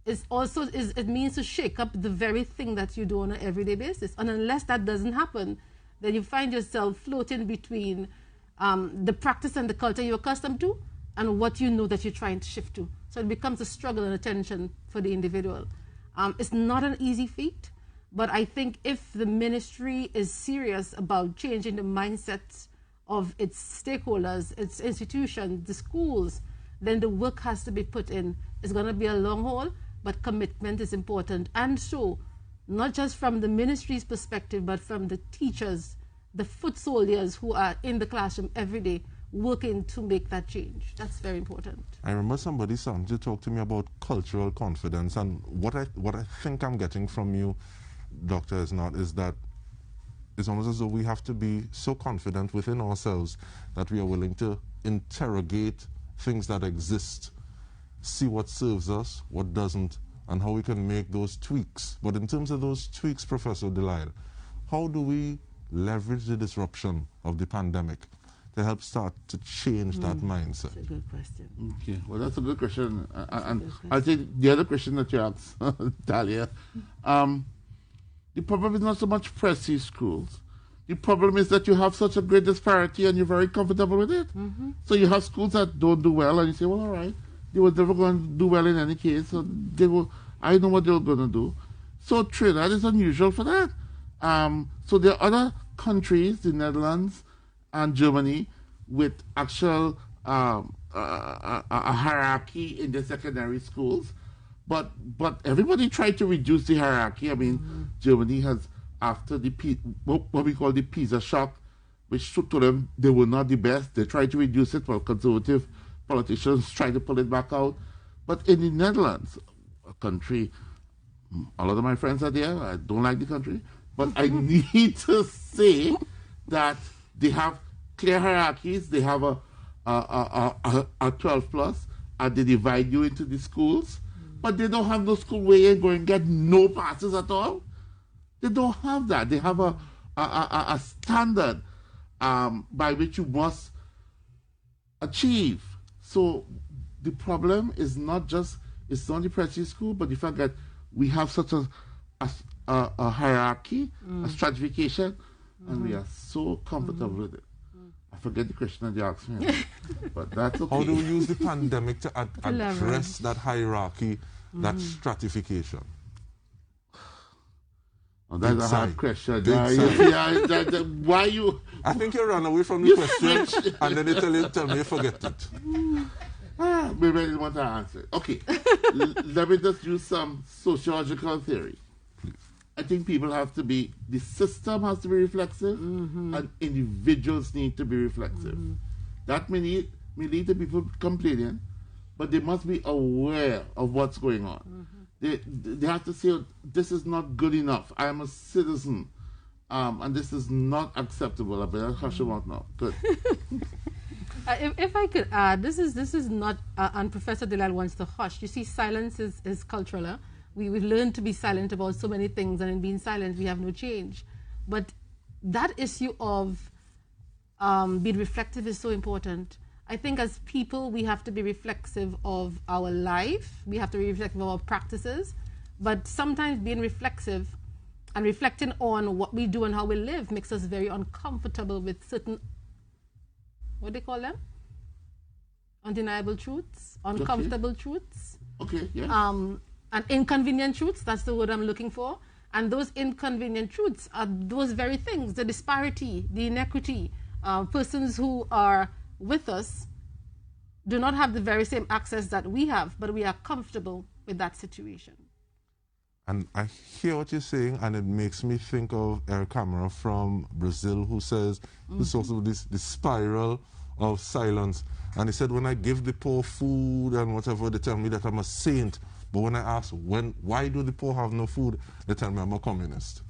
It means to shake up the very thing that you do on an everyday basis. And unless that doesn't happen, then you find yourself floating between the practice and the culture you're accustomed to and what you know that you're trying to shift to. So it becomes a struggle and a tension for the individual. It's not an easy feat, but I think if the ministry is serious about changing the mindsets of its stakeholders, its institutions, the schools, then the work has to be put in. It's going to be a long haul, but commitment is important. And so, not just from the ministry's perspective, but from the teachers, the foot soldiers who are in the classroom every day working to make that change. That's very important. I remember somebody to talk to me about cultural confidence, and what I think I'm getting from you, Dr. Esnot, is that it's almost as though we have to be so confident within ourselves that we are willing to interrogate things that exist, see what serves us, what doesn't, and how we can make those tweaks. But in terms of those tweaks, Professor Delisle, how do we leverage the disruption of the pandemic to help start to change that mindset? That's a good question. Okay, well, that's a good question. And I'll take the other question that you asked, Talia. The problem is not so much prestige schools. The problem is that you have such a great disparity and you're very comfortable with it. So you have schools that don't do well and you say, well, all right, they were never going to do well in any case. So I know what they were going to do. So Trinidad is unusual for that. So there are other countries, the Netherlands and Germany, with actual a hierarchy in the secondary schools. But everybody tried to reduce the hierarchy. I mean, Germany has, after what we call the PISA shock, which told them they were not the best, they tried to reduce it while conservative politicians tried to pull it back out. But in the Netherlands, a country, a lot of my friends are there, I don't like the country, but I need to say that they have clear hierarchies, they have a 12 plus, and they divide you into the schools, but they don't have no school where you're going to get no passes at all. They don't have that. They have a standard by which you must achieve. So the problem is it's not the prestige school, but the fact that we have such a hierarchy, a stratification, and we are so comfortable with it. I forget the question that you asked me, but that's okay. How do we use the pandemic to address that hierarchy, that stratification? Oh, that's a hard question. Why you? I think you ran away from the question, and then you tell me you forget it. Maybe I didn't want to answer it. Okay, let me just use some sociological theory. I think people have to be, the system has to be reflexive, and individuals need to be reflexive. That may lead to people complaining, but they must be aware of what's going on. They have to say, this is not good enough. I am a citizen, and this is not acceptable. I better hush them out now. Good. If I could add, this is not, and Professor Delal wants to hush. You see, silence is cultural. We learn to be silent about so many things, and in being silent, we have no change. But that issue of being reflective is so important. I think as people, we have to be reflexive of our life. We have to be reflective of our practices. But sometimes being reflexive and reflecting on what we do and how we live makes us very uncomfortable with certain, what do they call them? Undeniable truths, uncomfortable truths. Okay, yeah. And inconvenient truths, that's the word I'm looking for. And those inconvenient truths are those very things, the disparity, the inequity. Persons who are with us do not have the very same access that we have, but we are comfortable with that situation. And I hear what you're saying, and it makes me think of Eric Camara from Brazil, who says, this also this spiral of silence. And he said, when I give the poor food and whatever, they tell me that I'm a saint. But when I ask, why do the poor have no food, they tell me I'm a communist.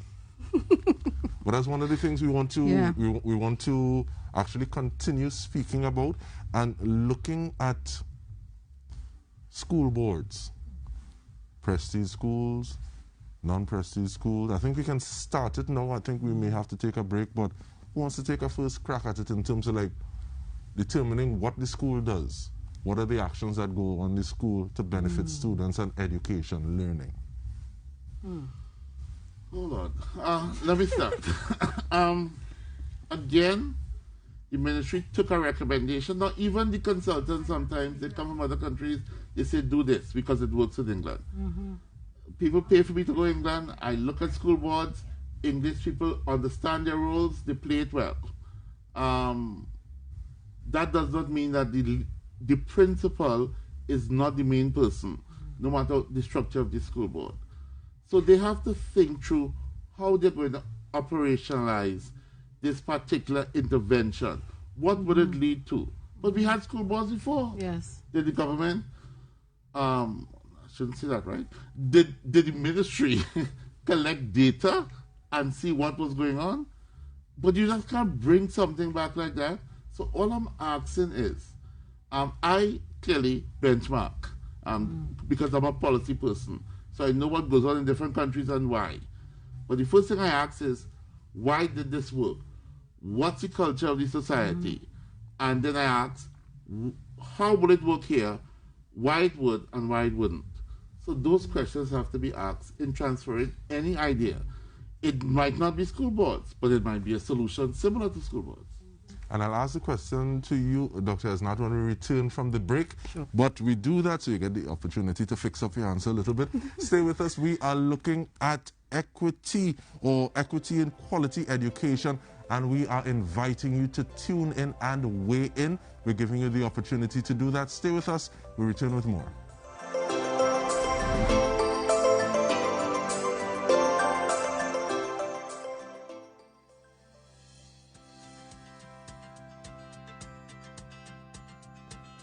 But that's one of the things we want to we want to actually continue speaking about, and looking at school boards, prestige schools, non-prestige schools. I think we can start it now. I think we may have to take a break, but who wants to take a first crack at it in terms of like determining what the school does? What are the actions that go on the school to benefit students and education, learning? Hold on. Let me start. Again, the ministry took a recommendation. Now, even the consultants sometimes, they come from other countries, they say, do this because it works in England. People pay for me to go to England. I look at school boards. English people understand their roles. They play it well. That does not mean that the principal is not the main person, no matter the structure of the school board. So they have to think through how they're going to operationalize this particular intervention. What would it lead to? But we had school boards before. Yes. Did the government, I shouldn't say that, right? Did the ministry collect data and see what was going on? But you just can't bring something back like that. So all I'm asking is, I clearly benchmark because I'm a policy person. So I know what goes on in different countries and why. But the first thing I ask is, why did this work? What's the culture of the society? And then I ask, how would it work here? Why it would and why it wouldn't? So those questions have to be asked in transferring any idea. It might not be school boards, but it might be a solution similar to school boards. And I'll ask the question to you, Dr. Esnat, when we return from the break. Sure. But we do that so you get the opportunity to fix up your answer a little bit. Stay with us. We are looking at equity, or equity in quality education, and we are inviting you to tune in and weigh in. We're giving you the opportunity to do that. Stay with us. We return with more.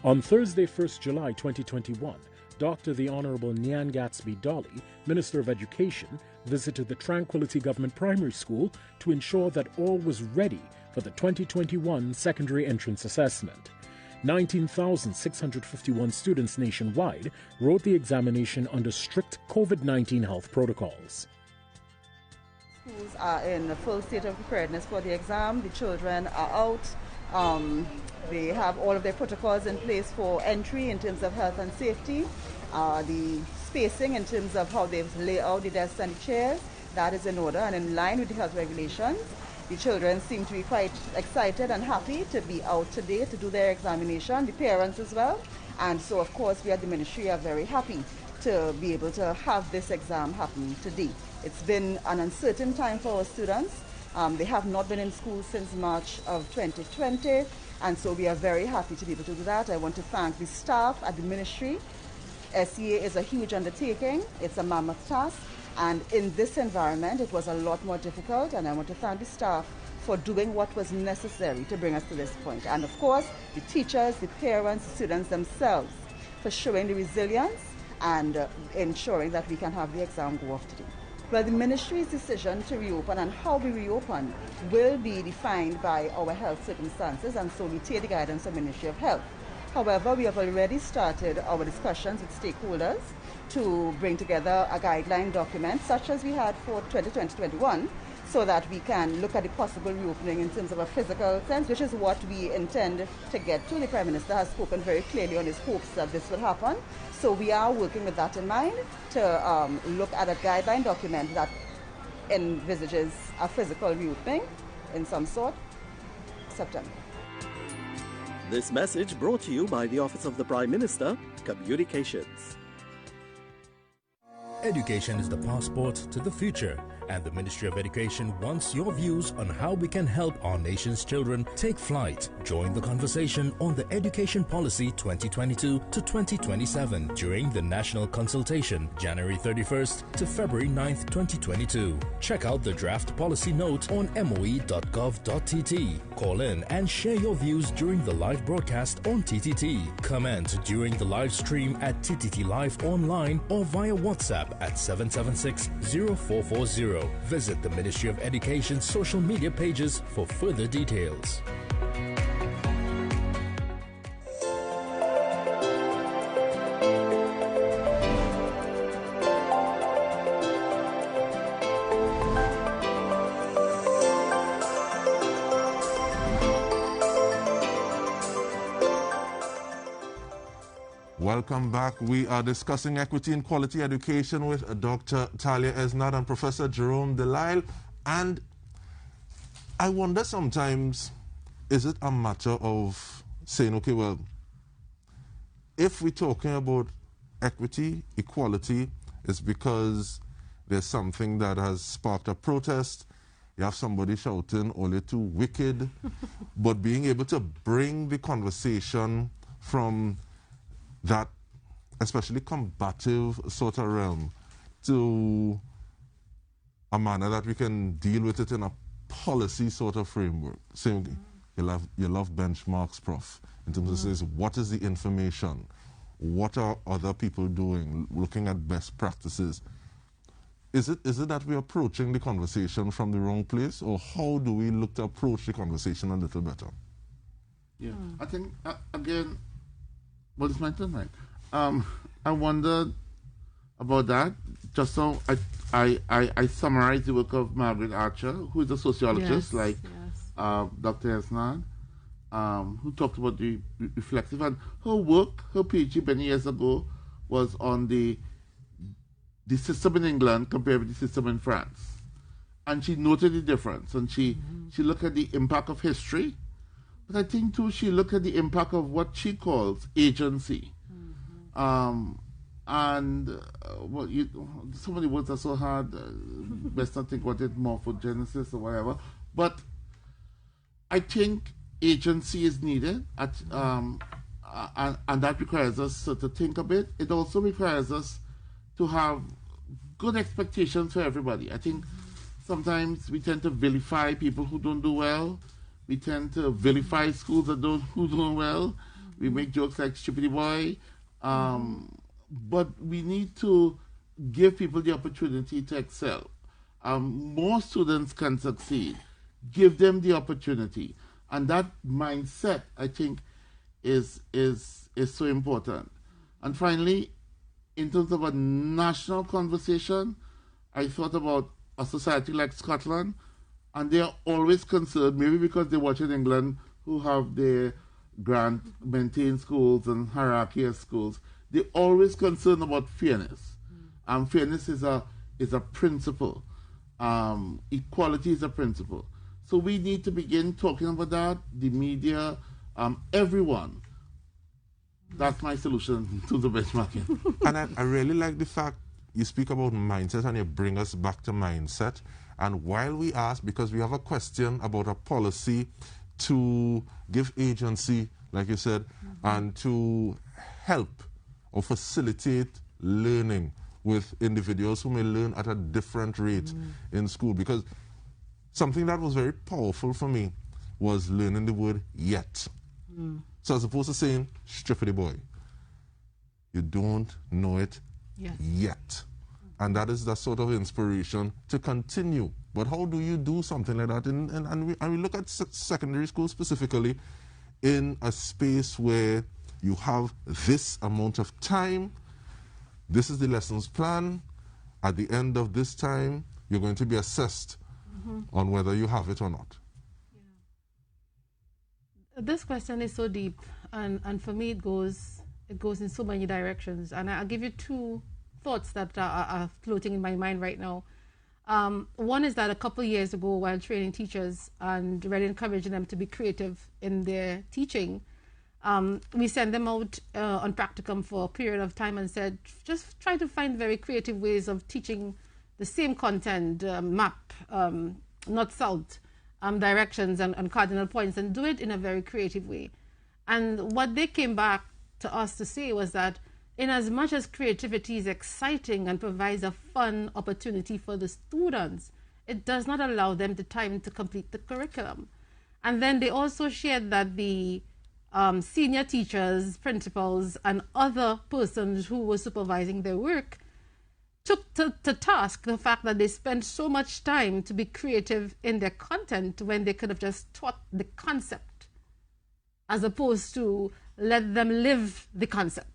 On Thursday, 1st July 2021, Dr. the Honorable Nyan Gatsby Dolly, Minister of Education, visited the Tranquility Government Primary School to ensure that all was ready for the 2021 secondary entrance assessment. 19,651 students nationwide wrote the examination under strict COVID-19 health protocols. Schools are in a full state of preparedness for the exam. The children are out They have all of their protocols in place for entry in terms of health and safety. The spacing in terms of how they've laid out the desks and the chairs, that is in order and in line with the health regulations. The children seem to be quite excited and happy to be out today to do their examination, the parents as well. And so, of course, we at the ministry are very happy to be able to have this exam happen today. It's been an uncertain time for our students. They have not been in school since March of 2020, and so we are very happy to be able to do that. I want to thank the staff at the ministry. SEA is a huge undertaking. It's a mammoth task, and in this environment, it was a lot more difficult, and I want to thank the staff for doing what was necessary to bring us to this point. And of course, the teachers, the parents, the students themselves for showing the resilience and ensuring that we can have the exam go off today. Well, the ministry's decision to reopen and how we reopen will be defined by our health circumstances, and so we take the guidance of the Ministry of Health. However, we have already started our discussions with stakeholders to bring together a guideline document such as we had for 2020-21 so that we can look at the possible reopening in terms of a physical sense, which is what we intend to get to. The Prime Minister has spoken very clearly on his hopes that this will happen. So we are working with that in mind to look at a guideline document that envisages a physical reopening in some sort, September. This message brought to you by the Office of the Prime Minister, Communications. Education is the passport to the future, and the Ministry of Education wants your views on how we can help our nation's children take flight. Join the conversation on the Education Policy 2022 to 2027 during the National Consultation, January 31st to February 9th, 2022. Check out the draft policy note on moe.gov.tt. Call in and share your views during the live broadcast on TTT. Comment during the live stream at TTT Live online or via WhatsApp at 776-0440. Visit the Ministry of Education's social media pages for further details. Welcome back. We are discussing equity and quality education with Dr. Talia Esnad and Professor Jerome Delisle. And I wonder sometimes, is it a matter of saying, okay, well, if we're talking about equity, equality, it's because there's something that has sparked a protest. You have somebody shouting, "Oh, you're too wicked." But being able to bring the conversation from that especially combative sort of realm to a manner that we can deal with it in a policy sort of framework. Saying you love benchmarks, Prof, in terms of says, what is the information? What are other people doing? Looking at best practices. Is it that we're approaching the conversation from the wrong place, or how do we look to approach the conversation a little better? Yeah, I think, again, well, it's my turn, right? I wondered about that. Just so I summarized the work of Margaret Archer, who is a sociologist, Dr. Esnad, who talked about the reflexive. And her work, her PhD many years ago, was on the system in England compared with the system in France. And she noted the difference. And she looked at the impact of history. But I think, too, she looked at the impact of what she calls agency. Well, so many words are so hard, best not think about it, morphogenesis or whatever. But I think agency is needed, and that requires us to think a bit. It also requires us to have good expectations for everybody. I think sometimes we tend to vilify people who don't do well. We tend to vilify schools who do well. We make jokes like "stupid boy," but we need to give people the opportunity to excel. More students can succeed. Give them the opportunity, and that mindset, I think, is so important. And finally, in terms of a national conversation, I thought about a society like Scotland. And they are always concerned, maybe because they watch in England who have their grant maintained schools and hierarchy of schools, they're always concerned about fairness. Fairness is a principle. Equality is a principle. So we need to begin talking about that, the media, everyone. That's my solution to the benchmarking. And I really like the fact you speak about mindset and you bring us back to mindset. And while we ask, because we have a question about a policy to give agency, like you said, and to help or facilitate learning with individuals who may learn at a different rate in school. Because something that was very powerful for me was learning the word yet. So as opposed to saying, strippity boy, you don't know it yet. And that is the sort of inspiration to continue. But how do you do something like that? And we look at secondary school specifically in a space where you have this amount of time, this is the lessons plan. At the end of this time, you're going to be assessed on whether you have it or not. This question is so deep, and for me it goes in so many directions. And I'll give you two thoughts that are floating in my mind right now. One is that a couple of years ago, while training teachers and really encouraging them to be creative in their teaching, we sent them out on practicum for a period of time and said, just try to find very creative ways of teaching the same content, map, north-south, directions and cardinal points, and do it in a very creative way. And what they came back to us to say was that in as much as creativity is exciting and provides a fun opportunity for the students, it does not allow them the time to complete the curriculum. And then they also shared that the senior teachers, principals, and other persons who were supervising their work took to task the fact that they spent so much time to be creative in their content when they could have just taught the concept as opposed to let them live the concept,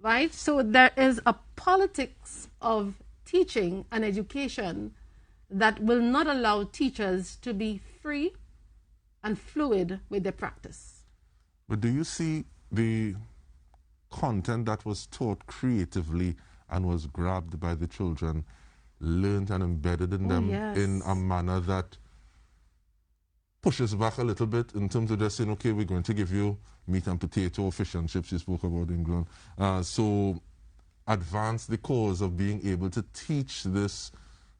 right? So there is a politics of teaching and education that will not allow teachers to be free and fluid with their practice. But do you see the content that was taught creatively and was grabbed by the children, learned and embedded in them in a manner that pushes back a little bit in terms of just saying, okay, we're going to give you meat and potato, fish and chips, you spoke about England. So advance the cause of being able to teach this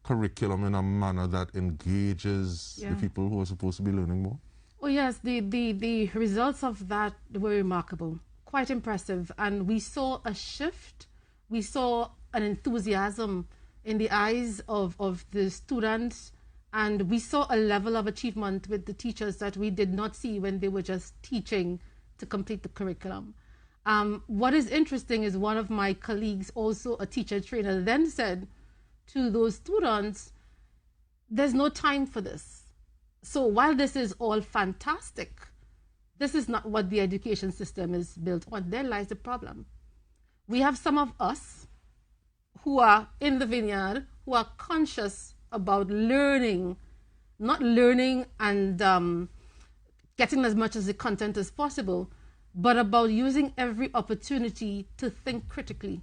curriculum in a manner that engages the people who are supposed to be learning more? Oh yes, the results of that were remarkable, quite impressive. And we saw a shift. We saw an enthusiasm in the eyes of the students, and we saw a level of achievement with the teachers that we did not see when they were just teaching to complete the curriculum. What is interesting is one of my colleagues, also a teacher trainer, then said to those students, there's no time for this. So while this is all fantastic, this is not what the education system is built on. There lies the problem. We have some of us who are in the vineyard, who are conscious about learning, not learning and getting as much of the content as possible, but about using every opportunity to think critically,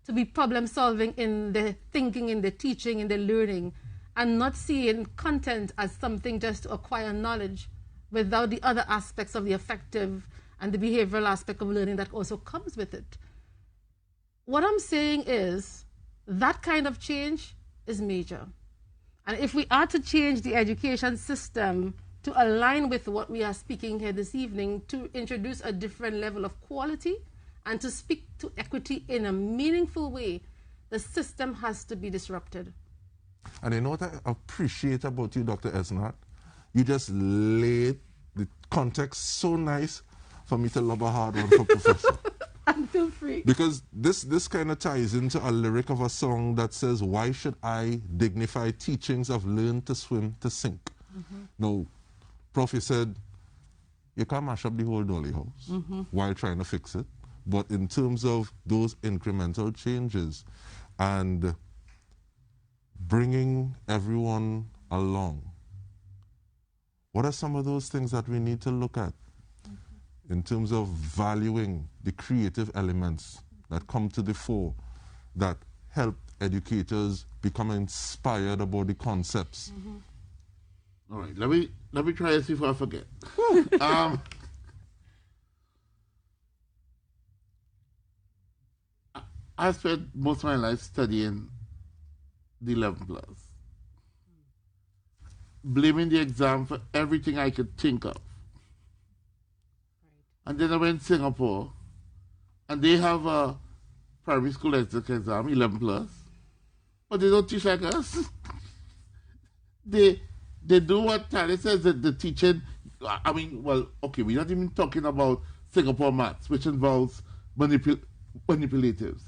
to be problem solving in their thinking, in their teaching, in their learning, and not seeing content as something just to acquire knowledge without the other aspects of the affective and the behavioral aspect of learning that also comes with it. What I'm saying is that kind of change is major. And if we are to change the education system to align with what we are speaking here this evening, to introduce a different level of quality and to speak to equity in a meaningful way, the system has to be disrupted. And you know what I appreciate about you, Dr. Esnat? You just laid the context so nice for me to lob a hard one for Professor. And feel free. Because this kind of ties into a lyric of a song that says, why should I dignify teachings of learn to swim to sink? Now, Prof, you said, you can't mash up the whole dolly house while trying to fix it. But in terms of those incremental changes and bringing everyone along, What are some of those things that we need to look at in terms of valuing the creative elements that come to the fore that help educators become inspired about the concepts? All right, let me try this before I forget. I spent most of my life studying the 11 plus, blaming the exam for everything I could think of. And then I went to Singapore, and they have a primary school exam, 11 plus, but they don't teach like us. They do what Tally says, that the teaching, I mean, well, okay, we're not even talking about Singapore maths, which involves manipulatives.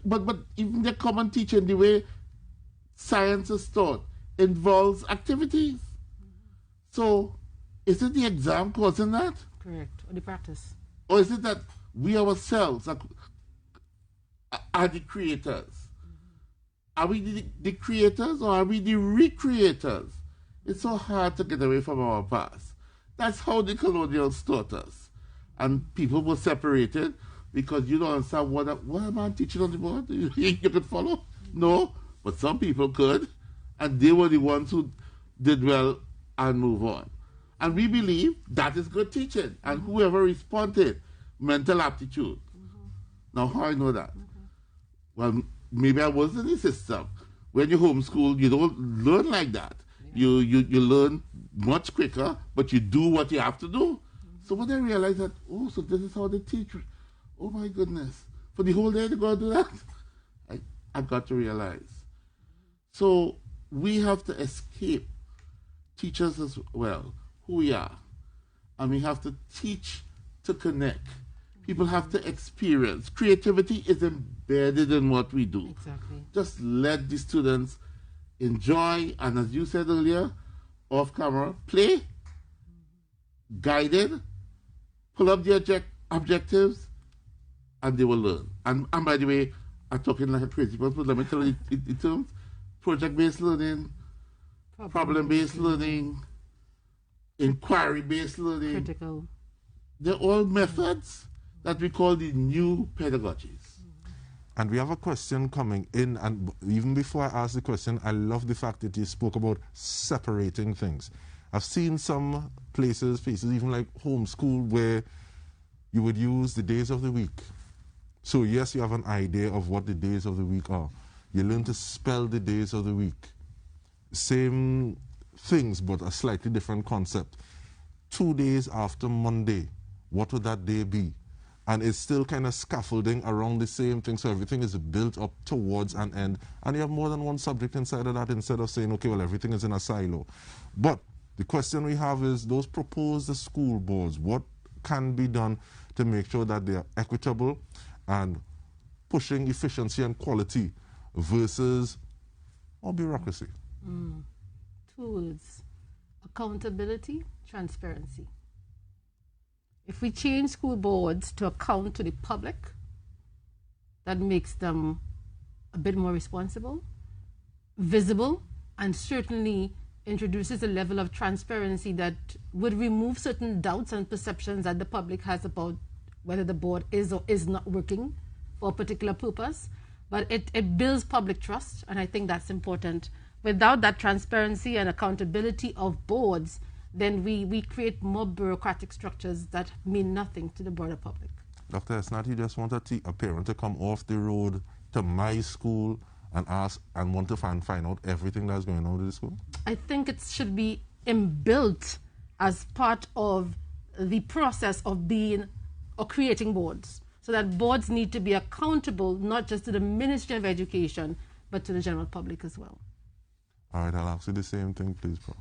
But even the common teaching, the way science is taught, involves activities. So, is it the exam causing that? Correct. Or the practice. Or is it that we ourselves are the creators? Are we the creators, or are we the recreators? It's so hard to get away from our past. That's how the colonials taught us. And people were separated because you don't understand what am I teaching on the board? You could follow? No, but some people could. And they were the ones who did well and move on. And we believe that is good teaching. And whoever responded, mental aptitude. Now, how I know that? Well, maybe I was in the system. When you homeschool, you don't learn like that. You learn much quicker, but you do what you have to do. So when I realized that, so this is how they teach. Oh my goodness. For the whole day they got to do that? I got to realize. So we have to escape teachers as well, who we are. And we have to teach to connect. People have to experience. Creativity is embedded in what we do. Exactly. Just let the students enjoy, and as you said earlier, off camera, play, guided, pull up the objectives, and they will learn. And by the way, I'm talking like a crazy person, but let me tell you in terms, project-based learning, problem-based learning, inquiry-based learning. Critical. They're all methods that we call the new pedagogies. And we have a question coming in, and even before I ask the question, I love the fact that you spoke about separating things. I've seen some places even like homeschool, where you would use the days of the week. So yes, you have an idea of what the days of the week are. You learn to spell the days of the week. Same things, but a slightly different concept. 2 days after Monday, what would that day be? And it's still kind of scaffolding around the same thing, so everything is built up towards an end. And you have more than one subject inside of that, instead of saying, okay, well, everything is in a silo. But the question we have is, those proposed school boards, what can be done to make sure that they are equitable and pushing efficiency and quality versus more bureaucracy? 2 words: accountability, transparency. If we change school boards to account to the public, that makes them a bit more responsible, visible, and certainly introduces a level of transparency that would remove certain doubts and perceptions that the public has about whether the board is or is not working for a particular purpose. But it builds public trust, and I think that's important. Without that transparency and accountability of boards, then we create more bureaucratic structures that mean nothing to the broader public. Dr. Esnat, you just want a parent to come off the road to my school and ask and want to find out everything that's going on with the school? I think it should be inbuilt as part of the process of being or creating boards, so that boards need to be accountable not just to the Ministry of Education, but to the general public as well. All right, I'll ask you the same thing, please, Prof.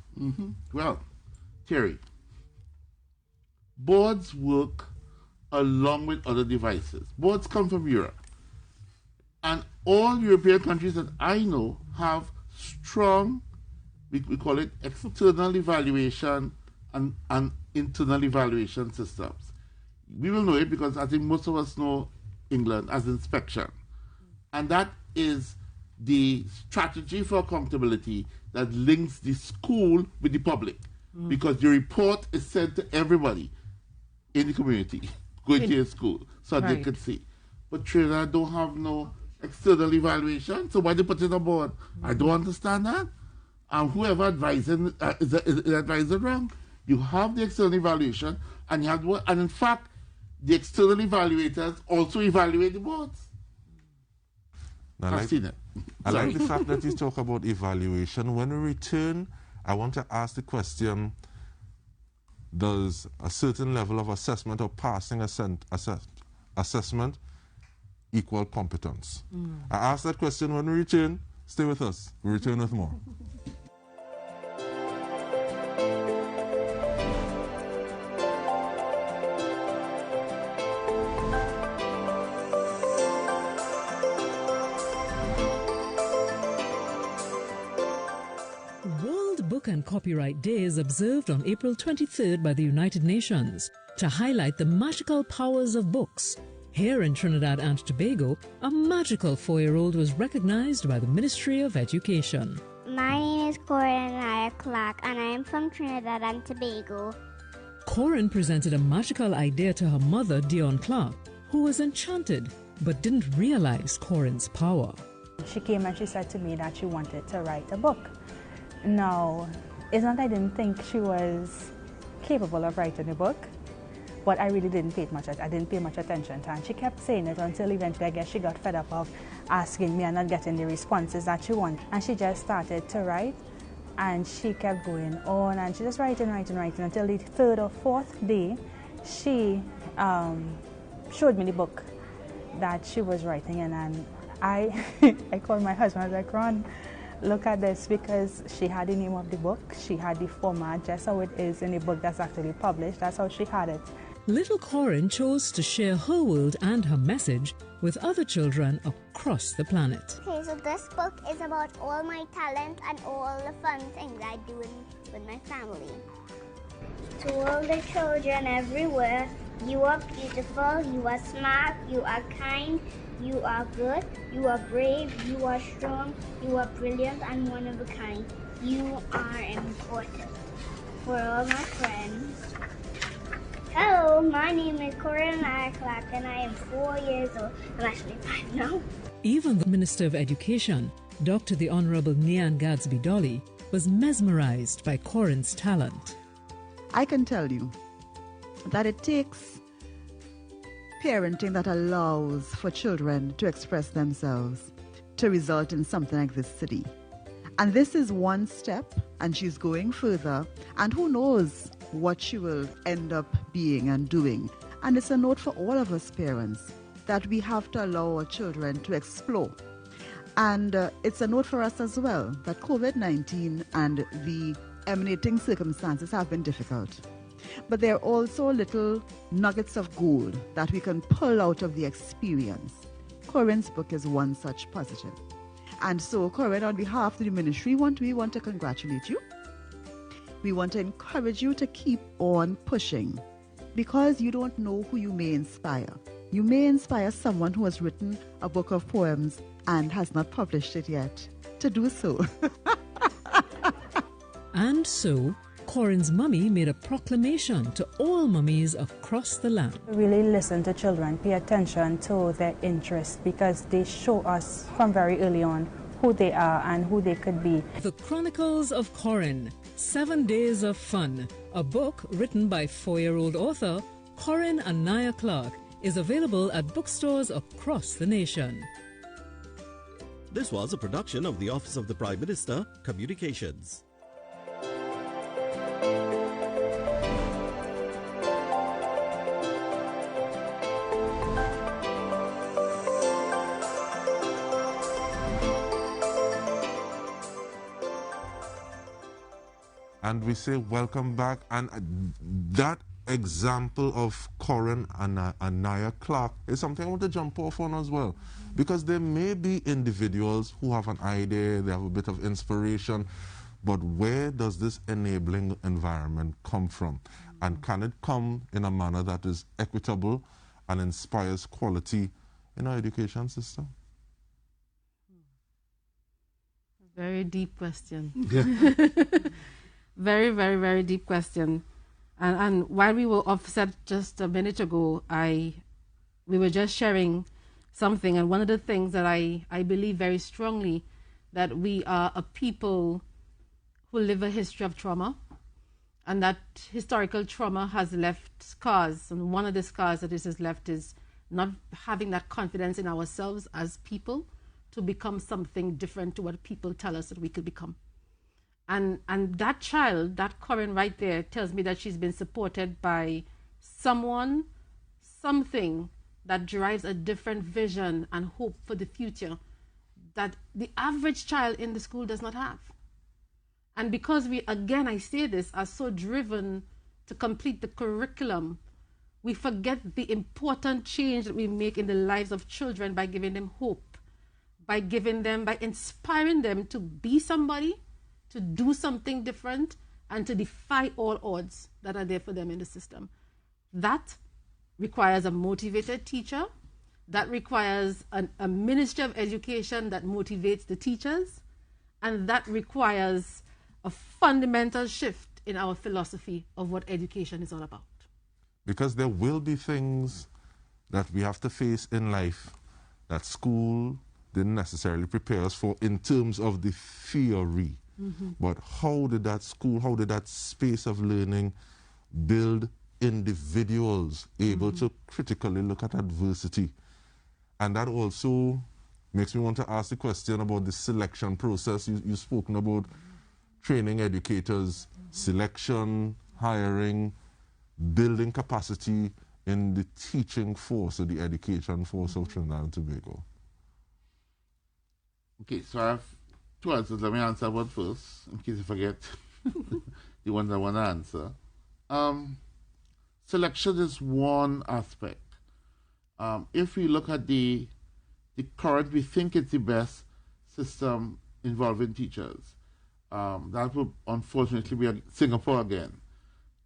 Well, Terry, boards work along with other devices. Boards come from Europe. And all European countries that I know have strong, we call it external evaluation and internal evaluation systems. We will know it because I think most of us know England as inspection. And that is the strategy for accountability that links the school with the public. because the report is sent to everybody in the community going to your school so they could see. But Trinidad don't have no external evaluation, so why they put it on board? I don't understand that. And whoever advising is advising wrong. You have the external evaluation, and you have and in fact, the external evaluators also evaluate the boards. I've seen it. I like the fact that you talk about evaluation. When we return, I want to ask the question, does a certain level of assessment or passing assessment equal competence? I ask that question when we return. Stay with us. We return with more. Book and Copyright Day is observed on April 23rd by the United Nations to highlight the magical powers of books. Here in Trinidad and Tobago, a magical 4-year-old was recognized by the Ministry of Education. My name is Corinne Clark and I am from Trinidad and Tobago. Corinne presented a magical idea to her mother, Dion Clark, who was enchanted but didn't realize Corinne's power. She came and she said to me that she wanted to write a book. Now, it's not that I didn't think she was capable of writing a book, but I really didn't pay much attention to her. And she kept saying it until eventually I guess she got fed up of asking me and not getting the responses that she wanted. And she just started to write, and she kept going on, and she just writing until the 3rd or 4th day, she showed me the book that she was writing in, and I called my husband. I was like, Ron, look at this, because she had the name of the book, she had the format, just how it is in the book that's actually published. That's how she had it. Little Corinne chose to share her world and her message with other children across the planet. Okay, so this book is about all my talent and all the fun things I do with my family. To all the children everywhere, you are beautiful, you are smart, you are kind, you are good, you are brave, you are strong, you are brilliant and one of a kind. You are important. For all my friends. Hello, my name is Corinne Clark and I am 4 years old. I'm actually 5 now. Even the Minister of Education, Dr. the Honorable Nian Gadsby Dolly, was mesmerized by Corinne's talent. I can tell you that it takes parenting that allows for children to express themselves to result in something like this today. And this is one step, and she's going further, and who knows what she will end up being and doing. And it's a note for all of us parents that we have to allow our children to explore. And it's a note for us as well that COVID-19 and the emanating circumstances have been difficult. But there are also little nuggets of gold that we can pull out of the experience. Corinne's book is one such positive. And so, Corinne, on behalf of the ministry, we want to congratulate you. We want to encourage you to keep on pushing, because you don't know who you may inspire. You may inspire someone who has written a book of poems and has not published it yet to do so. And so, Corinne's mummy made a proclamation to all mummies across the land. Really listen to children, pay attention to their interests, because they show us from very early on who they are and who they could be. The Chronicles of Corinne, 7 Days of Fun, a book written by 4-year-old author Corinne Anaya Clark, is available at bookstores across the nation. This was a production of the Office of the Prime Minister, Communications. And we say welcome back. And that example of Corinne Anaya Clark is something I want to jump off on as well. Because there may be individuals who have an idea, they have a bit of inspiration, but where does this enabling environment come from? And can it come in a manner that is equitable and inspires quality in our education system? Very deep question. Very, very, very deep question. And while we were offset just a minute ago, we were just sharing something. And one of the things that I believe very strongly, that we are a people who live a history of trauma. And that historical trauma has left scars. And one of the scars that it has left is not having that confidence in ourselves as people to become something different to what people tell us that we could become. And that child, that Corinne right there, tells me that she's been supported by someone, something that drives a different vision and hope for the future that the average child in the school does not have. And because we, again, I say this, are so driven to complete the curriculum, we forget the important change that we make in the lives of children by giving them hope, by inspiring them to be somebody, to do something different, and to defy all odds that are there for them in the system. That requires a motivated teacher. That requires a Ministry of Education that motivates the teachers. And that requires a fundamental shift in our philosophy of what education is all about. Because there will be things that we have to face in life that school didn't necessarily prepare us for in terms of the theory. Mm-hmm. But how did that school, how did that space of learning build individuals able to critically look at adversity? And that also makes me want to ask the question about the selection process. You've spoken about training educators, selection, hiring, building capacity in the teaching force or the education force of Trinidad and Tobago. Okay, so I have two answers. Let me answer one first, in case I forget the ones I want to answer. Selection is one aspect. If we look at the current, we think it's the best system involving teachers. That would unfortunately be Singapore again.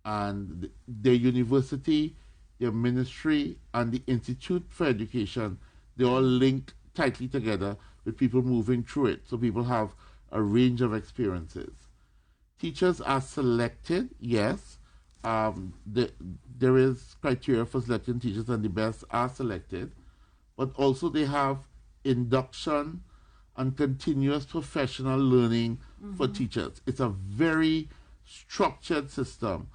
And their university, their ministry, and the Institute for Education, they all link tightly together with people moving through it. So people have a range of experiences. Teachers are selected, yes. There is criteria for selecting teachers, and the best are selected. But also they have induction and continuous professional learning for teachers. It's a very structured system.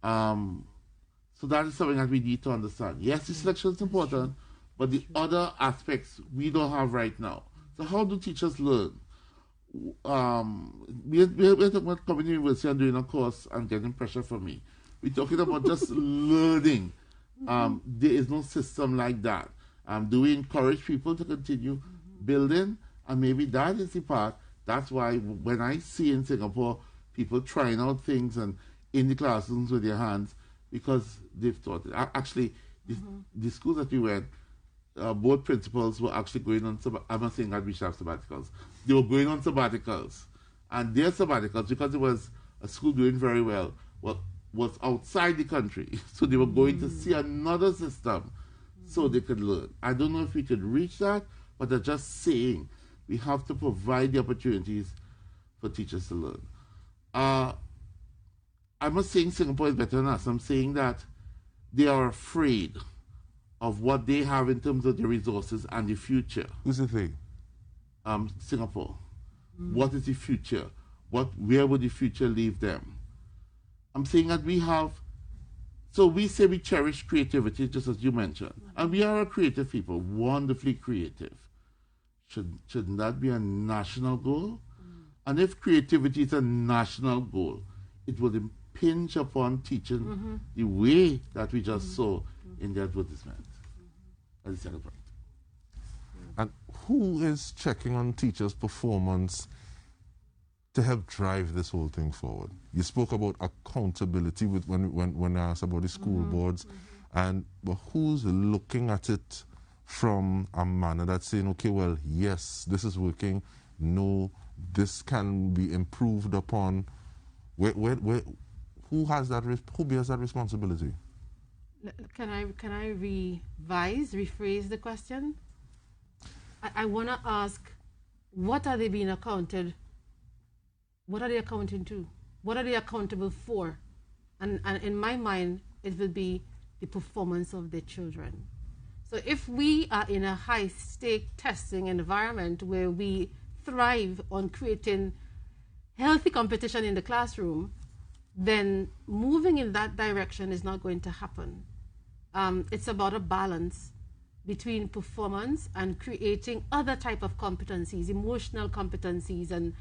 So that is something that we need to understand. Yes, the selection is important, but the other aspects we don't have right now. So how do teachers learn? We're talking about coming to university and doing a course and getting pressure from me. We're talking about just learning. There is no system like that. Do we encourage people to continue building? And maybe that is the part. That's why when I see in Singapore people trying out things and in the classrooms with their hands, because they've taught it. Actually, the schools that we went, both principals were actually going on, I'm not saying that we should have sabbaticals. They were going on sabbaticals. And their sabbaticals, because it was a school doing very well, was outside the country. So they were going to see another system so they could learn. I don't know if we could reach that, but I'm just saying we have to provide the opportunities for teachers to learn. I'm not saying Singapore is better than us. I'm saying that they are afraid of what they have in terms of the resources and the future. Who's the they? Singapore. What is the future? Where would the future leave them? I'm saying that we have, so we say we cherish creativity, just as you mentioned. And we are a creative people, wonderfully creative. Shouldn't that be a national goal? And if creativity is a national goal, it will impinge upon teaching the way that we just saw in the advertisement. That's the second point. And who is checking on teachers' performance to help drive this whole thing forward? You spoke about accountability when I asked about the school boards, but who's looking at it from a manner that's saying, okay, well, yes, this is working. No, this can be improved upon. Who bears that responsibility? Can I rephrase the question? I want to ask, what are they being accounted? What are they accounting to? what are they accountable for? And in my mind, it will be the performance of their children. So if we are in a high-stake testing environment where we thrive on creating healthy competition in the classroom, then moving in that direction is not going to happen. It's about a balance between performance and creating other type of competencies, emotional competencies and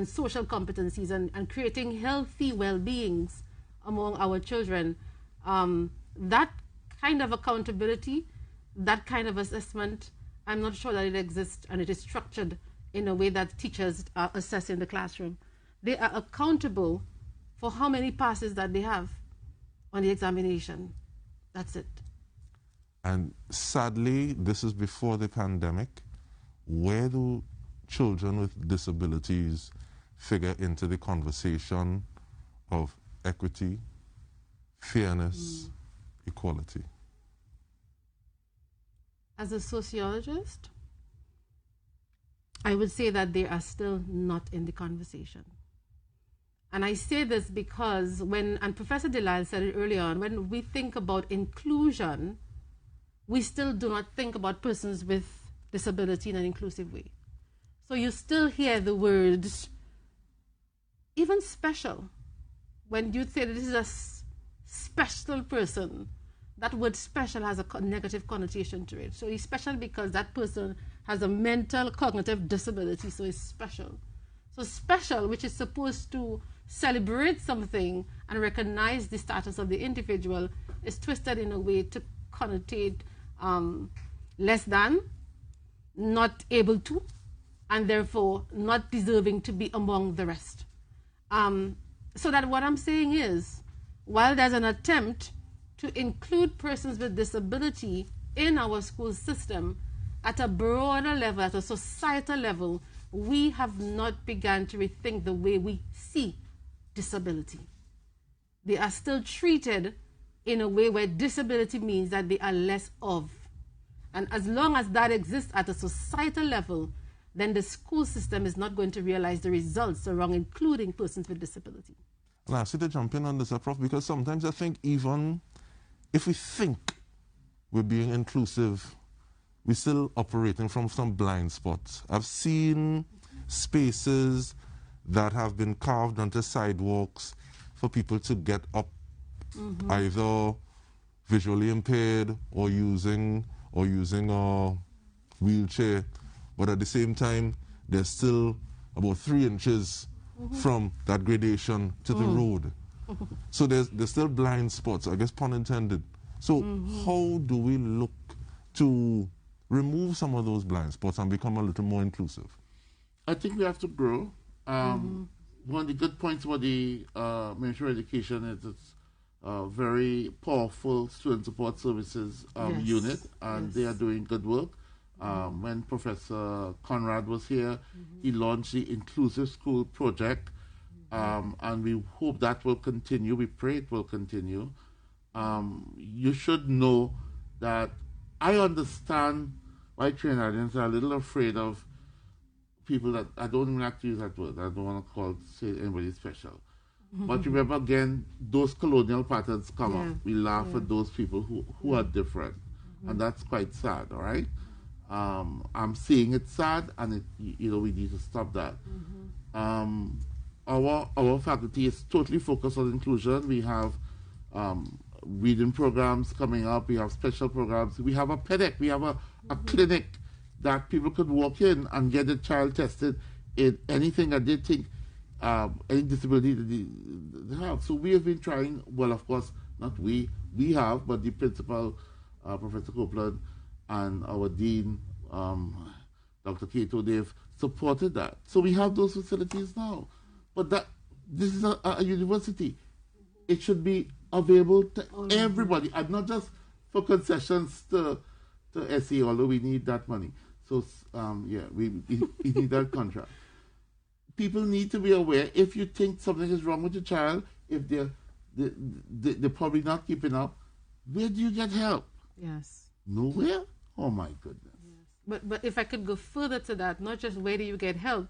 social competencies, and creating healthy well-beings among our children. That kind of accountability, that kind of assessment, I'm not sure that it exists and it is structured in a way that teachers are assessing the classroom. They are accountable for how many passes that they have on the examination. That's it. And sadly, this is before the pandemic. Where do children with disabilities figure into the conversation of equity, fairness, equality? As a sociologist, I would say that they are still not in the conversation. And I say this because and Professor Delisle said it earlier on, when we think about inclusion, we still do not think about persons with disability in an inclusive way. So you still hear the words, even special. When you say that this is a special person, that word special has a negative connotation to it. So he's special because that person has a mental cognitive disability, so he's special. So special, which is supposed to celebrate something and recognize the status of the individual, is twisted in a way to connotate less than, not able to, and therefore not deserving to be among the rest. So that what I'm saying is, while there's an attempt to include persons with disability in our school system at a broader level, at a societal level, we have not begun to rethink the way we see disability. They are still treated in a way where disability means that they are less of. And as long as that exists at a societal level, then the school system is not going to realize the results around including persons with disability. And I ask you to jump in on this, Prof, because sometimes I think even if we think we're being inclusive, we're still operating from some blind spots. I've seen spaces that have been carved onto sidewalks for people to get up, either visually impaired or using a wheelchair, but at the same time, they're still about 3 inches from that gradation to the road. So there's still blind spots, I guess, pun intended. So how do we look to remove some of those blind spots and become a little more inclusive? I think we have to grow. One of the good points about the Ministry of Education is it's a very powerful student support services unit, and they are doing good work. When Professor Conrad was here, he launched the Inclusive School Project, and we hope that will continue. We pray it will continue. You should know that I understand why Trinidadians are a little afraid of people that, I don't even like to use that word, I don't want to say anybody special. But remember again, those colonial patterns come up. We laugh at those people who are different, and that's quite sad, all right? I'm saying it's sad, and we need to stop that. Our faculty is totally focused on inclusion. We have reading programs coming up. We have special programs. We have a PEDEC. We have a clinic that people could walk in and get a child tested in anything that they think, any disability that they have. So we have been trying, well, of course, not we have, but the principal, Professor Copeland, and our dean, Dr. Cato, they've supported that. So we have those facilities now. But this is a university. It should be available to everybody, and not just for concessions to SE, although we need that money. So, we need that contract. People need to be aware, if you think something is wrong with your child, if they're probably not keeping up, where do you get help? Yes. Nowhere? Oh, my goodness. Yes. But if I could go further to that, not just where do you get help,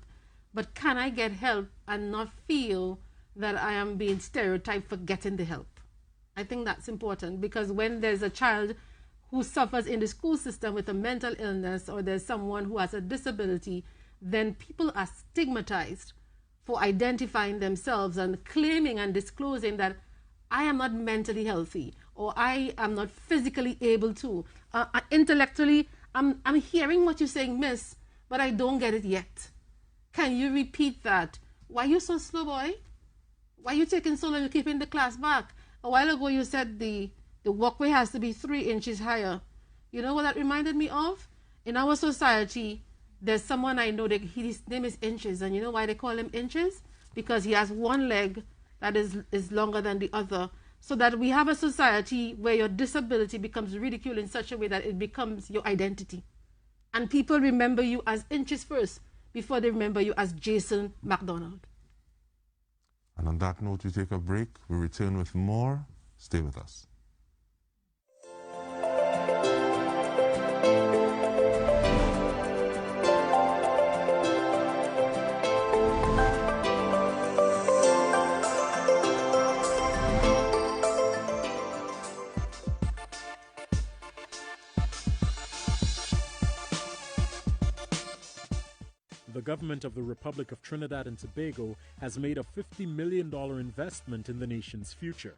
but can I get help and not feel that I am being stereotyped for getting the help. I think that's important, because when there's a child who suffers in the school system with a mental illness, or there's someone who has a disability, then people are stigmatized for identifying themselves and claiming and disclosing that I am not mentally healthy, or I am not physically able to. Intellectually, I'm hearing what you're saying, miss, but I don't get it yet. Can you repeat that? Why are you so slow, boy? Why are you taking so long? You're keeping the class back. A while ago, you said the walkway has to be 3 inches higher. You know what that reminded me of? In our society, there's someone I know that his name is Inches, and you know why they call him Inches? Because he has one leg that is longer than the other. So that we have a society where your disability becomes ridiculed in such a way that it becomes your identity. And people remember you as Inches first before they remember you as Jason McDonald. And on that note, we take a break. We return with more. Stay with us. The government of the Republic of Trinidad and Tobago has made a $50 million investment in the nation's future.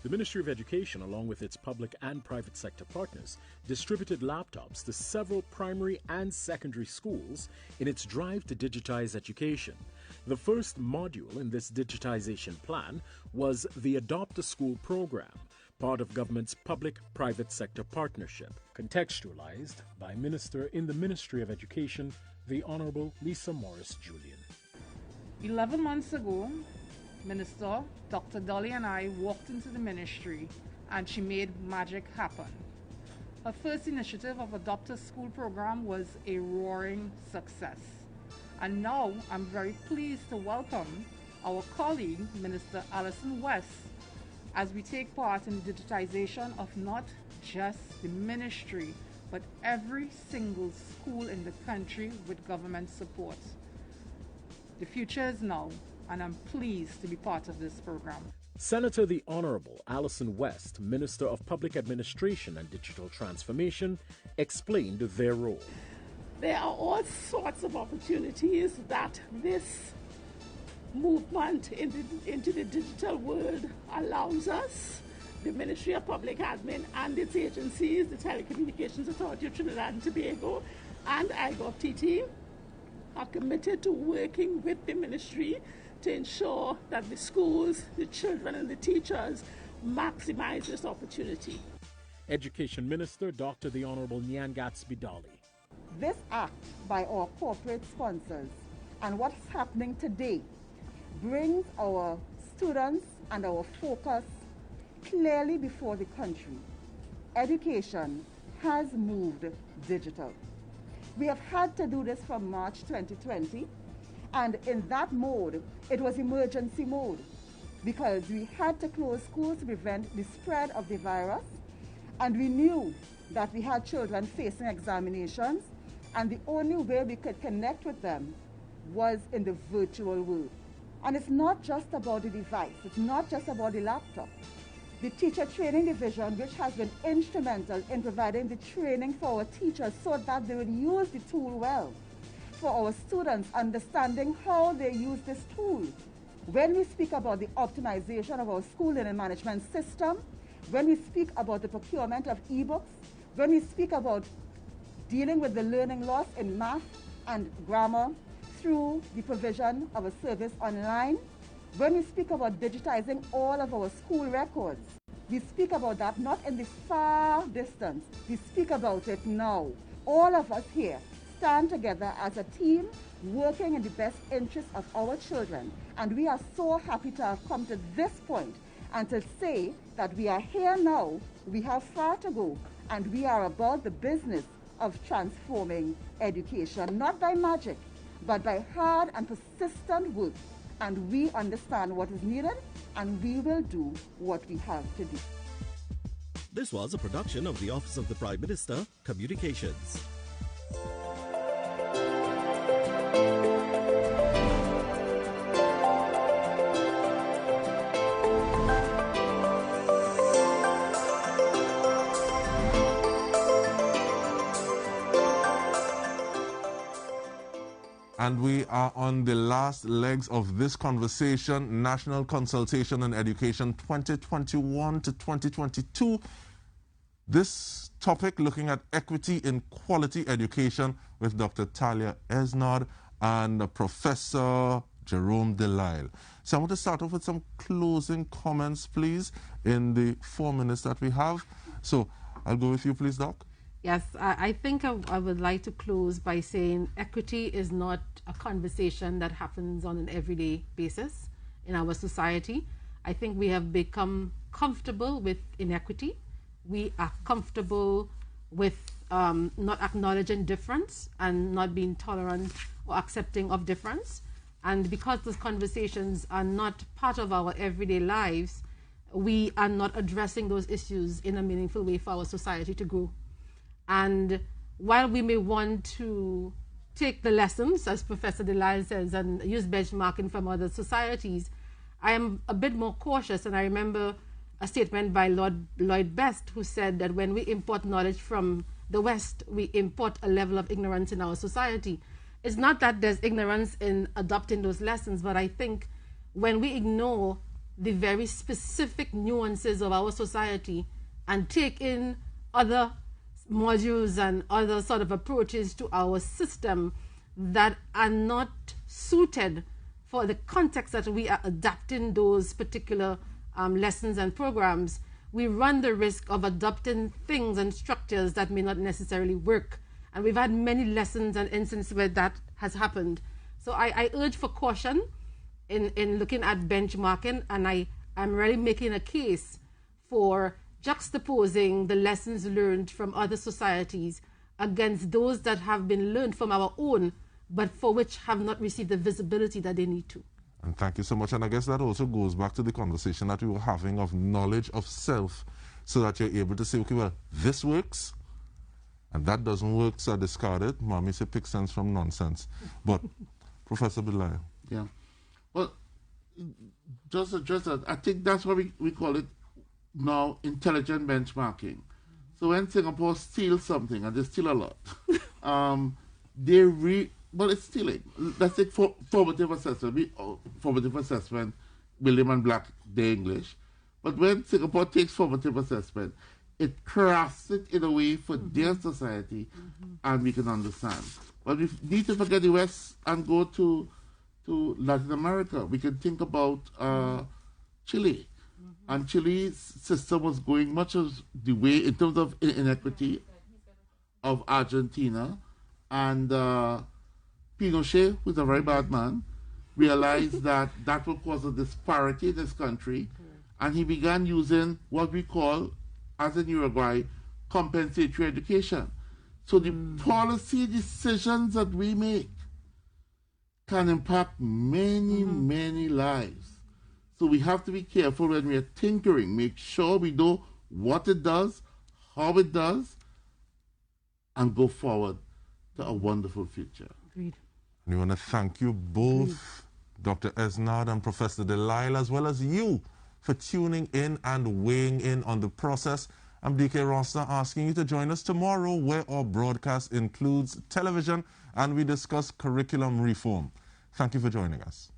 The Ministry of Education, along with its public and private sector partners, distributed laptops to several primary and secondary schools in its drive to digitize education. The first module in this digitization plan was the Adopt a School program, part of government's public-private sector partnership, contextualized by Minister in the Ministry of Education, the Honorable Lisa Morris-Julian. 11 months ago, Minister Dr. Dolly and I walked into the ministry, and she made magic happen. Her first initiative of Adopt a School program was a roaring success. And now I'm very pleased to welcome our colleague, Minister Allison West, as we take part in the digitization of not just the ministry, but every single school in the country with government support. The future is now, and I'm pleased to be part of this program. Senator the Honorable Allison West, Minister of Public Administration and Digital Transformation, explained their role. There are all sorts of opportunities that this movement into the digital world allows us. The Ministry of Public Admin and its agencies, the Telecommunications Authority of Trinidad and Tobago and IGovTT, are committed to working with the ministry to ensure that the schools, the children and the teachers maximize this opportunity. Education Minister Dr. the Honorable Nyan Gatsby Dolly. This act by our corporate sponsors and what's happening today brings our students and our focus clearly before the country. Education has moved digital. We have had to do this from March 2020, and in that mode, it was emergency mode because we had to close schools to prevent the spread of the virus, and we knew that we had children facing examinations, and the only way we could connect with them was in the virtual world. And it's not just about the device, it's not just about the laptop. The Teacher Training Division, which has been instrumental in providing the training for our teachers so that they would use the tool well, for our students understanding how they use this tool. When we speak about the optimization of our school learning management system, when we speak about the procurement of ebooks, when we speak about dealing with the learning loss in math and grammar through the provision of a service online, when we speak about digitizing all of our school records, we speak about that not in the far distance, we speak about it now. All of us here stand together as a team working in the best interest of our children. And we are so happy to have come to this point and to say that we are here now, we have far to go, and we are about the business of transforming education, not by magic, but by hard and persistent work. And we understand what is needed, and we will do what we have to do. This was a production of the Office of the Prime Minister, Communications. And we are on the last legs of this conversation, National Consultation on Education 2021 to 2022. This topic looking at equity in quality education with Dr. Talia Esnard and Professor Jerome Delisle. So I want to start off with some closing comments, please, in the 4 minutes that we have. So I'll go with you, please, Doc. Yes, I think I would like to close by saying equity is not a conversation that happens on an everyday basis in our society. I think we have become comfortable with inequity. We are comfortable with not acknowledging difference and not being tolerant or accepting of difference. And because those conversations are not part of our everyday lives, we are not addressing those issues in a meaningful way for our society to grow. And while we may want to take the lessons, as Professor Delisle says, and use benchmarking from other societies, I am a bit more cautious. And I remember a statement by Lloyd Best, who said that when we import knowledge from the West, we import a level of ignorance in our society. It's not that there's ignorance in adopting those lessons, but I think when we ignore the very specific nuances of our society and take in other modules and other sort of approaches to our system that are not suited for the context that we are adapting those particular lessons and programs, we run the risk of adopting things and structures that may not necessarily work. And we've had many lessons and instances where that has happened. So I urge for caution in looking at benchmarking, and I'm really making a case for juxtaposing the lessons learned from other societies against those that have been learned from our own, but for which have not received the visibility that they need to. And thank you so much. And I guess that also goes back to the conversation that we were having of knowledge of self, so that you're able to say, okay, well, this works, and that doesn't work, so I discard it. Mommy say pick sense from nonsense. But Professor Delisle. Yeah. Well, just address that. I think that's what we call it now, intelligent benchmarking. So when Singapore steals something, and they steal a lot, well, it's stealing. Let's take formative assessment. Formative assessment, William and Black, the English. But when Singapore takes formative assessment, it crafts it in a way for their society, and we can understand. But we need to forget the West and go to Latin America. We can think about Chile. And Chile's system was going much as the way, in terms of inequity, of Argentina. And Pinochet, who's a very bad man, realized that that would cause a disparity in this country. And he began using what we call, as in Uruguay, compensatory education. So the policy decisions that we make can impact many, many lives. So we have to be careful when we are tinkering. Make sure we know what it does, how it does, and go forward to a wonderful future. Agreed. And we want to thank you both, Dr. Esnard and Professor Delisle, as well as you, for tuning in and weighing in on the process. I'm DK Roster asking you to join us tomorrow, where our broadcast includes television and we discuss curriculum reform. Thank you for joining us.